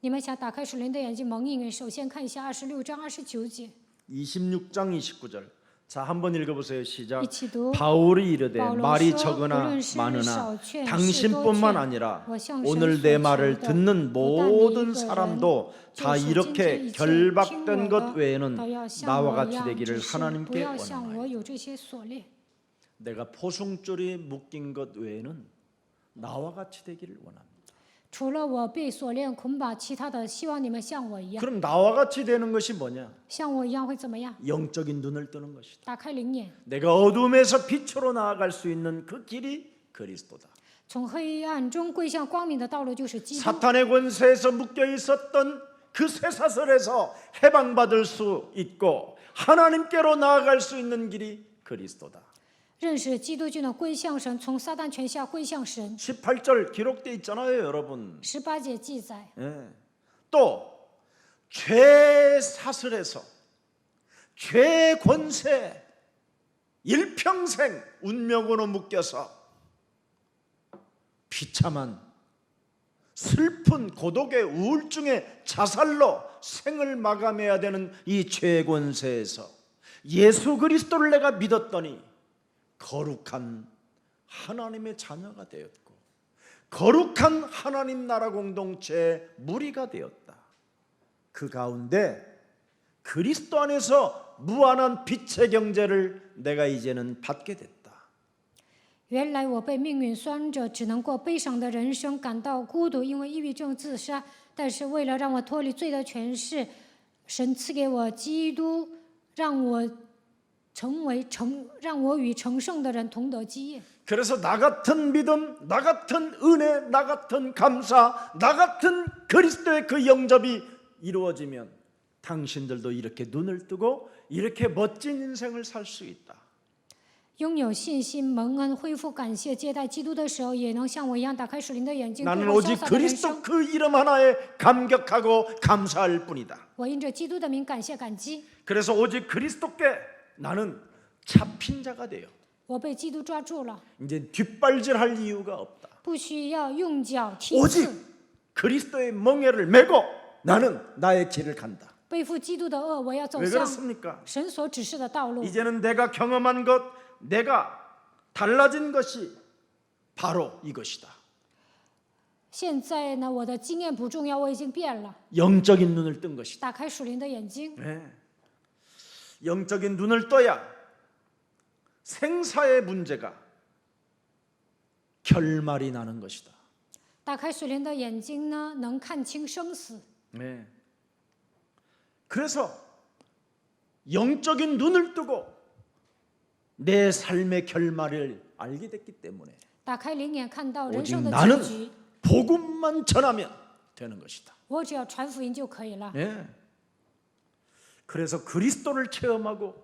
你们想打开属灵的眼睛蒙应允，首先看一下26章29节。 26장 29절. 자, 한번 읽어보세요. 시작. 一起读。 바울이 이르되 保罗 말이 说：“无 적으나 论是 많으나 少劝是多 당신뿐만 劝， 아니라 我向神 오늘 所 내 求 말을 的， 듣는 不但你一 모든 个人， 사람도 다 就是今天 이렇게 一切听 결박된 我 것 的， 외에는 都要像 나와 我一 같이 样， 되기를 只是不 하나님께 要像 원하나이다. 我有这些锁链。 내가 포승줄이 묶인 것 외에는 나와 같이 되기를 원합니다. 除了我被锁链捆绑，其他的希望你们像我一样， 그럼 나와 같이 되는 것이 뭐냐? 像我一样会怎么样？ 영적인 눈을 뜨는 것이다. 打开灵眼， 내가 어둠에서 빛으로 나아갈 수 있는 그 길이 그리스도다. 从黑暗中归向光明的道路就是基督。 사탄의 권세에서 묶여 있었던 그 쇠사슬에서 해방받을 수 있고 하나님께로 나아갈 수 있는 길이 그리스도다. 认识基督就能归向神，从撒旦权下归向神。 18절 기록돼 있잖아요, 여러분. 18节记载， 예. 또 죄사슬에서 죄 권세 일평생 운명으로 묶여서 비참한 슬픈 고독의 우울증의 자살로 생을 마감해야 되는 이 죄 권세에서 예수 그리스도를 내가 믿었더니 거룩한 하나님의 자녀가 되었고 거룩한 하나님 나라 공동체의 무리가 되었다. 그 가운데 그리스도 안에서 무한한 빛의 경제를 내가 이제는 받게 됐다. 原来我被命运拴着，只能过悲伤的人生，感到孤独，因为抑郁症自杀。但是为了让我脱离罪的权势，神赐给我基督，让我与成圣的人同得基业。 그래서 나 같은 믿음, 나 같은 은혜, 나 같은 감사, 나 같은 그리스도의 그 영접이 이루어지면 당신들도 이렇게 눈을 뜨고 이렇게 멋진 인생을 살 수 있다. 拥有信心、蒙恩、恢复感谢、接待基督的时候，也能像我一样打开属灵的眼睛，度 나는 过潇 오직 洒的人 그리스도 生。 그 이름 하나에 감격하고 감사할 뿐이다. 我因着基督的名感谢感激， 그래서 오직 그리스도께 나는 잡힌 자가 돼요. 我被基督抓住了， 이제 뒷발질할 이유가 없다. 不需要用脚踢 오직 刺， 그리스도의 멍에를 메고 나는 나의 길을 간다. 背负基督的恶，我要走 왜 向 그렇습니까? 神所指示的道路。 이제는 내가 경험한 것, 내가 달라진 것이 바로 이것이다. 现在呢，我的经验不重要，我已经变了， 영적인 눈을 뜬 것이다. 打开属灵的眼睛， 네. 영적인 눈을 떠야 생사의 문제가 결말이 나는 것이다. 打开属灵的眼睛呢，能看清生死。 네. 그래서 영적인 눈을 뜨고 내 삶의 결말을 알게 됐기 때문에 打开灵眼，看到人 오직 生的 나는 结局。 복음만 전하면 되는 것이다. 我只要传福音就可以了。 예. 그래서 그리스도를 체험하고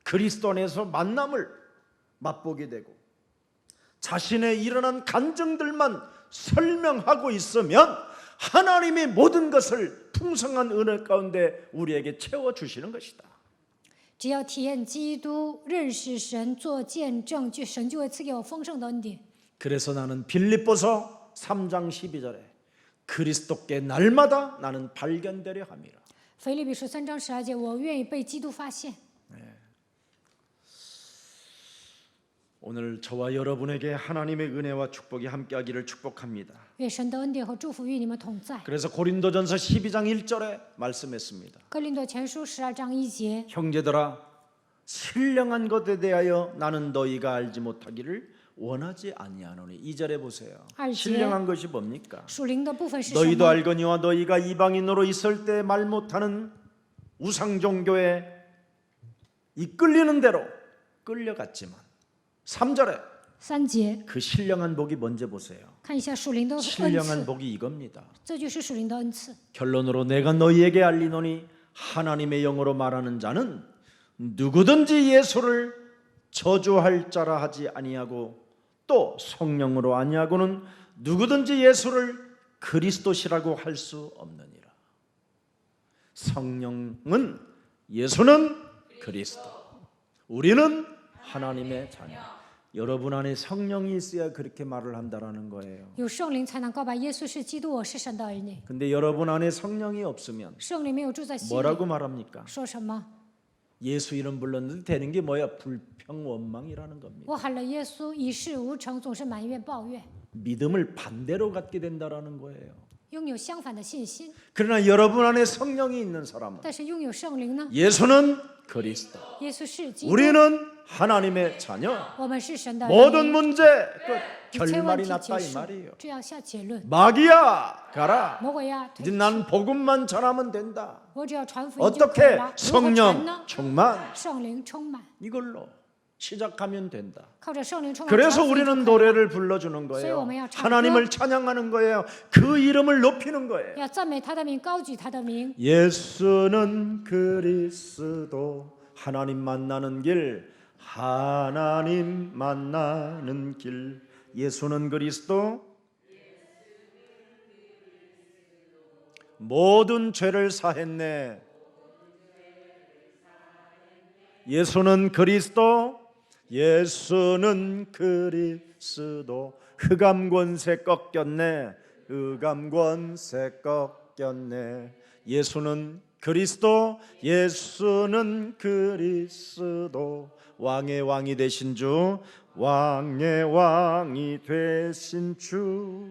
그리스도 안에서 만남을 맛보게 되고 자신의 일어난 간증들만 설명하고 있으면 하나님이 모든 것을 풍성한 은혜 가운데 우리에게 채워 주시는 것이다. 只要体验基督，认识神，做见证，神就会赐给我丰盛的恩典。 그래서 나는 빌립보서 3장 12절에 그리스도께 날마다 나는 발견되려 함이라. 腓立比书3章12节，我愿意被基督发现。 오늘 저와 여러분에게 하나님의 은혜와 축복이 함께하기를 축복합니다. 愿神的恩典和祝福与你们同在。 그래서 고린도전서 12장 1절에 말씀했습니다. 哥林多前书12章1节， 형제들아 신령한 것에 대하여 나는 너희가 알지 못하기를 원하지 아니하노니. 2절에 보세요. 알지. 신령한 것이 뭡니까? 属灵的部分是什 너희도 么？ 알거니와 너희가 이방인으로 있을 때 말 못하는 우상 종교에 이끌리는 대로 끌려갔지만 3절에 3节， 그 신령한 복이 뭔지 보세요. 看一下属灵的恩 신령한 赐， 복이 이겁니다. 这就是属灵的恩赐。 결론으로 내가 너희에게 알리노니 하나님의 영으로 말하는 자는 누구든지 예수를 저주할 자라 하지 아니하고 또 성령으로 아니하고는 누구든지 예수를 그리스도시라고 할 수 없느니라. 성령은 예수는 그리스도, 우리는 하나님의 자녀. 여러분 안에 성령이 있어야 그렇게 말을 한다라는 거예요. 有圣灵才能告白耶稣是基督，我是神的儿女。 근데 여러분 안에 성령이 없으면 圣灵没有住在心里， 뭐라고 말합니까? 说什么？ 예수 이름 불렀는데 되는 게 뭐야? 불평원망이라는 겁니다. 我喊了耶稣，一事无成，总是埋怨抱怨， 믿음을 반대로 갖게 된다라는 거예요. 拥有相反的信心。 그러나 여러분 안에 성령이 있는 사람은 但是拥有圣灵呢？ 예수는 그리스도, 耶稣是基督， 우리는 하나님의 자녀. 我们是神的儿 모든 女。 문제 끝 一切问 결말이 题 났다 结 이 束， 말이에요. 这样下结论。 마귀야 가라. 魔鬼呀， 이제 난 복음만 전하면 된다. 我只要传福音就可以 어떻게 了。如何传 성령 呢？ 충만 圣灵充满， 이걸로 시작하면 된다. 靠着圣灵充满。 그래서 传福音就 우리는 可以了 노래를 불러주는 거예요. 소유오메야唱歌. 하나님을 찬양하는 거예요. 그 이름을 높이는 거예요. 要赞美他的名，高举他的名。 예수는 그리스도, 하나님 만나는 길, 하나님 만나는 길. 예수는 그리스도, 모든 죄를 사했네. 예수는 그리스도, 예수는 그리스도. 흑암 권세 꺾였네. 흑암 권세 꺾였네. 예수는 그리스도, 예수는 그리스도. 왕의 왕이 되신 주, 왕의 왕이 되신 주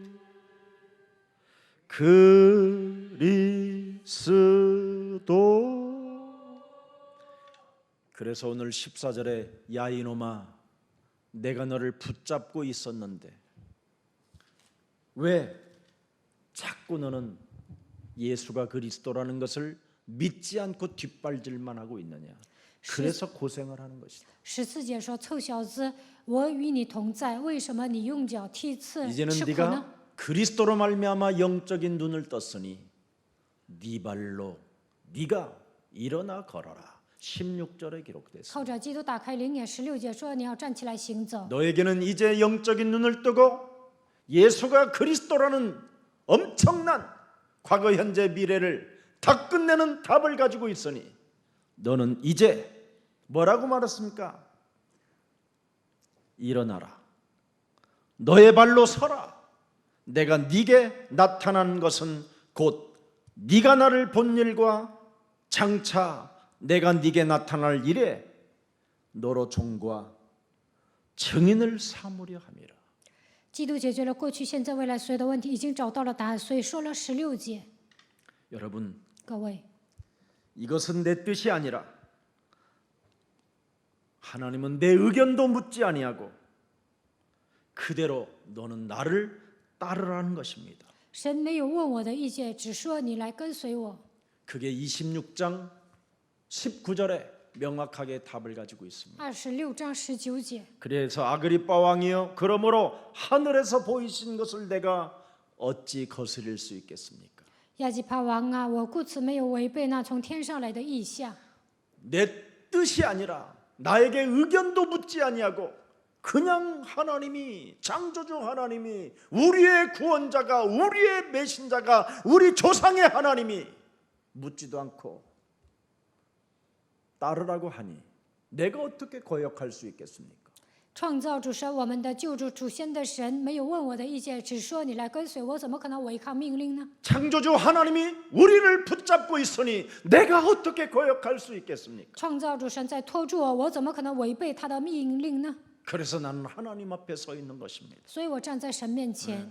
그리스도. 그래서 오늘 14절에 야 이놈아 내가 너를 붙잡고 있었는데 왜 자꾸 너는 예수가 그리스도라는 것을 믿지 않고 뒷발질만 하고 있느냐. 그래서 고생을 하는 것이다. 14节说：“臭小子，我与你同在，为什么你用脚踢刺 이제는 吃苦呢 네가 그리스도로 말미암아 영적인 눈을 떴으니 네 발로 네가 일어나 걸어라. 16절에 기록됐습니다. 靠着基督打开灵眼。16节说：“你要站起来行走。 너에게는 이제 영적인 눈을 뜨고 예수가 그리스도라는 엄청난 과거, 현재, 미래를 다 끝내는 답을 가지고 있으니 너는 이제 뭐라고 말했습니까? 일어나라. 너의 발로 서라. 내가 네게 나타난 것은 곧 네가 나를 본 일과 장차 내가 네게 나타날 일에 너로 종과 증인을 삼으려 함이라. 基督解决了过去、现在、未来所有的问题，已经找到了答案，所以说了16节。 여러분, 各位， 이것은 내 뜻이 아니라 하나님은 내 의견도 묻지 아니하고 그대로 너는 나를 따르라는 것입니다. 神没有问我的意见，只说你来跟随我。 그게 26장 19절에 명확하게 답을 가지고 있습니다. 26章19节， 그래서 아그리빠 왕이여 그러므로 하늘에서 보이신 것을 내가 어찌 거스릴 수 있겠습니까? 亚基帕王啊，我故此没有违背那从天上来的意象。 내 뜻이 아니라 나에게 의견도 묻지 아니하고 그냥 하나님이, 창조주 하나님이, 우리의 구원자가, 우리의 메신자가, 우리 조상의 하나님이 묻지도 않고 따르라고 하니 내가 어떻게 거역할 수 있겠습니까? 创造主神，我们的救主祖先的神，没有问我的意见，只说你来跟随我，怎么可能违抗命令呢？ 창조주 하나님이 우리를 붙잡고 있으니 내가 어떻게 거역할 수 있겠습니까? 创造主神在拖住我，我怎么可能违背他的命令呢？ 그래서 나는 하나님 앞에 서 있는 것입니다. 所以我站在神面前，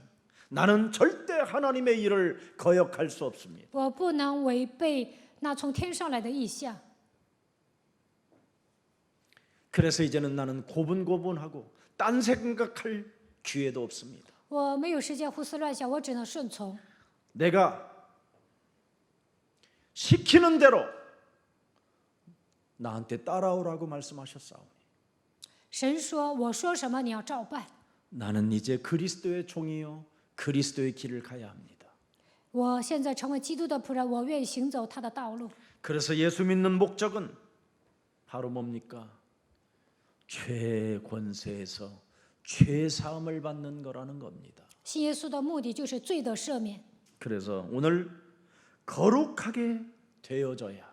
나는 절대 하나님의 일을 거역할 수 없습니다. 我不能违背那从天上来的意象。 그래서 이제는 나는 고분고분하고 딴 생각할 기회도 없습니다. 我没有时间胡思乱想，我只能顺从。 내가 시키는 대로 나한테 따라오라고 말씀하셨사오니 神说：“我说什么，你要照办。 나는 이제 그리스도의 종이요 그리스도의 길을 가야 합니다. 我现在成为基督的仆人，我愿意行走他的道路。 그래서 예수 믿는 목적은 바로 뭡니까? 죄의 권세에서 죄 사함을 받는 거라는 겁니다. 信耶稣的目的就是罪的赦免。 그래서 오늘 거룩하게 되어져야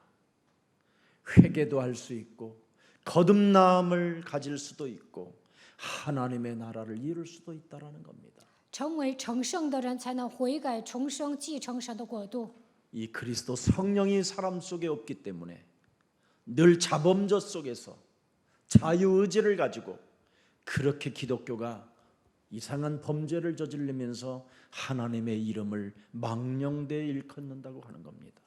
회개도 할 수 있고 거듭남을 가질 수도 있고 하나님의 나라를 이룰 수도 있다라는 겁니다. 成为成圣的人，才能悔改重生，继承神的国度。 이 그리스도 성령이 사람 속에 없기 때문에 늘 자범죄 속에서 자유의지를 가지고 그렇게 기독교가 이상한 범죄를 저지르면서 하나님의 이름을 망령되이 일컫는다고 하는 겁니다.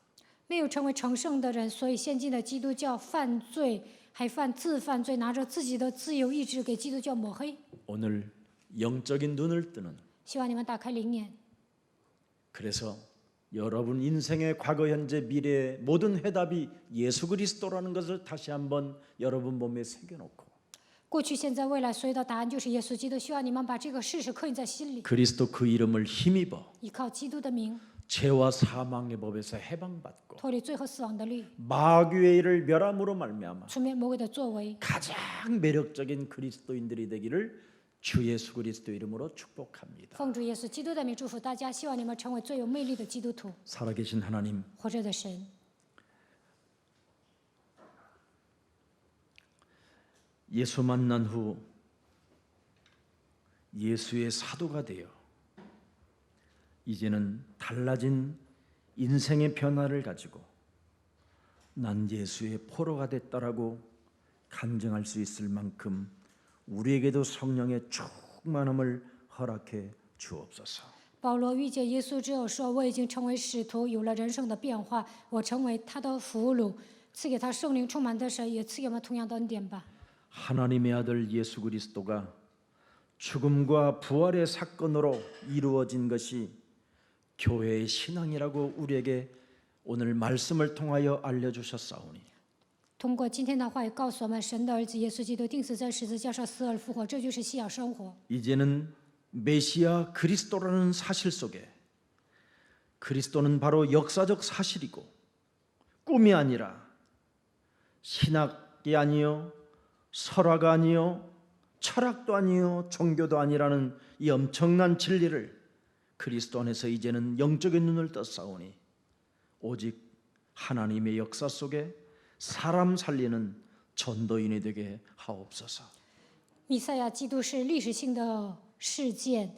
没有成为成圣的人，所以现今的基督教犯罪，还自犯罪，拿着自己的自由意志给基督教抹黑。 오늘 영적인 눈을 뜨는 希望你们打开灵眼， 그래서 여러분 인생의 과거 현재 미래의 모든 해답이 예수 그리스도라는 것을 다시 한번 여러분 몸에 새겨놓고 过去、现在、未来，所有的答案就是耶稣基督。希望你们把这个事实刻印在心里， 그리스도 그 이름을 힘입어 依靠基督的名， 죄와 사망의 법에서 해방받고 脱离罪和死亡的律， 마귀의 일을 멸함으로 말미암아 出灭魔鬼的作为。 가장 매력적인 그리스도인들이 되기를 주 예수 그리스도 이름으로 축복합니다. 奉主耶稣基督的名祝福大家，希望你们成为最有魅力的基督徒。 살아계신 하나님, 活着的神， 예수 만난 후 예수의 사도가 되어 이제는 달라진 인생의 변화를 가지고 난 예수의 포로가 됐다라고 간증할 수 있을 만큼 우리에게도 성령의 충만함을 허락해 주옵소서. 保罗遇见耶稣之后说：“我已经成为使徒，有了人生的变化，我成为他的俘虏，赐给他圣灵充满的神，也赐给我们同样的恩典吧。” 하나님의 아들 예수 그리스도가 죽음과 부활의 사건으로 이루어진 것이 교회의 신앙이라고 우리에게 오늘 말씀을 통하여 알려주셨사오니 通过今天的话语告诉我们，神的儿子耶稣基督钉死在十字架上，死而复活，这就是信仰生活。 이제는 메시아 그리스도라는 사실 속에 그리스도는 바로 역사적 사실이고 꿈이 아니라 신학이 아니요 설화가 아니요 철학도 아니요 종교도 아니라는 이 엄청난 진리를 그리스도 안에서 이제는 영적인 눈을 떴사오니 오직 하나님의 역사 속에 사람 살리는 전도인이 되게 하옵소서. 弥赛亚基督是历史性的事件，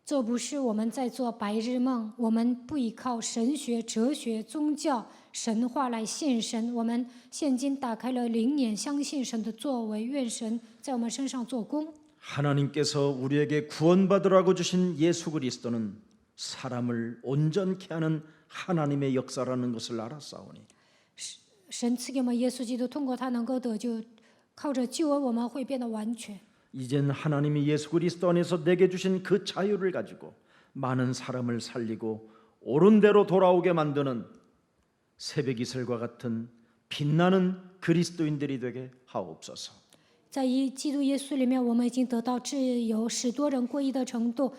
这不是我们在做白日梦。我们不依靠神学、哲学、宗教、神话来信神，我们现今打开了灵眼，相信神的作为，愿神在我们身上做工。 하나님께서 우리에게 구원받으라고 주신 예수 그리스도는 사람을 온전케 하는 하나님의 역사라는 것을 알았사오니 神赐给我们耶稣基督，通过他能够得救，靠着救恩我们会变得完全。 이젠 하나님이 예수 그리스도 안에서 내게 주신 그 자유를 가지고 많은 사람을 살리고 옳은 대로 돌아오게 만드는 새벽 이슬과 같은 빛나는 그리스도인들이 되게 하옵소서. 在基督耶稣里面，我们已经得到自由，使多人归依的程度。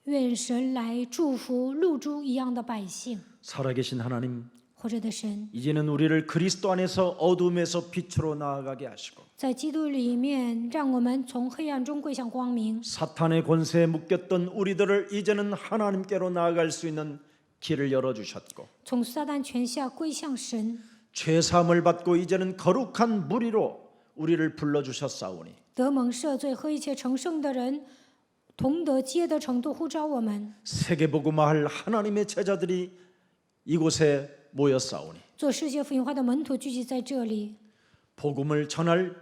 愿神来祝福露珠一样的百姓。 살아계신 하나님, 活着的神， 이제는 우리를 그리스도 안에서 어둠에서 빛으로 나아가게 하시고 在基督里面，让我们从黑暗中归向光明。 사탄의 권세에 묶였던 우리들을 이제는 하나님께로 나아갈 수 있는 길을 열어주셨고 从撒旦权下归向神， 죄사함을 받고 이제는 거룩한 무리로 우리를 불러주셨사오니 得蒙赦罪和一切成圣的人同得接的程度呼召我们， 세계복음화할 하나님의 제자들이 이곳에 모였사오니 做世界福音化的门徒聚集在这里， 복음을 전할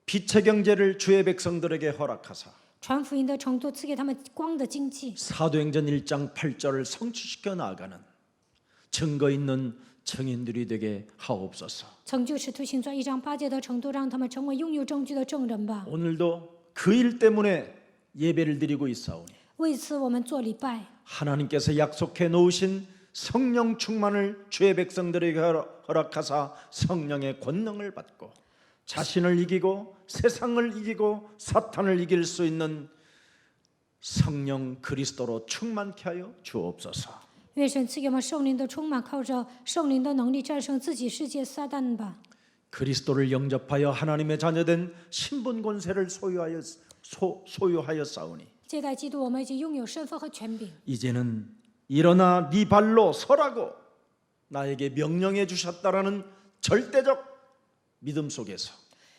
빛의 경제를 주의 백성들에게 허락하사 传福音的程度赐给他们光的经济， 사도행전 1장 8절을 성취시켜 나아가는 증거 있는 증인들이 되게 하옵소서. 成就使徒行传1章8节的程度，让他们成为拥有证据的证人吧。 오늘도 그 일 때문에 예배를 드리고 있사오니 为此，我们做礼拜， 하나님께서 약속해 놓으신 성령 충만을 주의 백성들에게 허락하사 성령의 권능을 받고 자신을 이기고 세상을 이기고 사탄을 이길 수 있는 성령 그리스도로 충만케 하여 주옵소서. 愿神赐给我们圣灵的充满，靠着圣灵的能力战胜自己世界撒旦吧。 그리스도를 영접하여 하나님의 자녀된 신분 권세를 소유하여 싸우니 接待基督，我们已经拥有身份和权柄。 이제는 일어나 네 발로 서라고 나에게 명령해 주셨다라는 절대적 믿음 속에서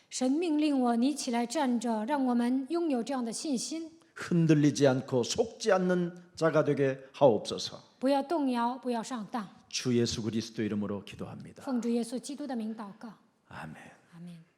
神命令我，你起来站着，让我们拥有这样的信心， 흔들리지 않고 속지 않는 자가 되게 하옵소서. 不要动摇，不要上当。 주 예수 그리스도 이름으로 기도합니다. 奉主耶稣基督的名祷告， 아멘. 阿门。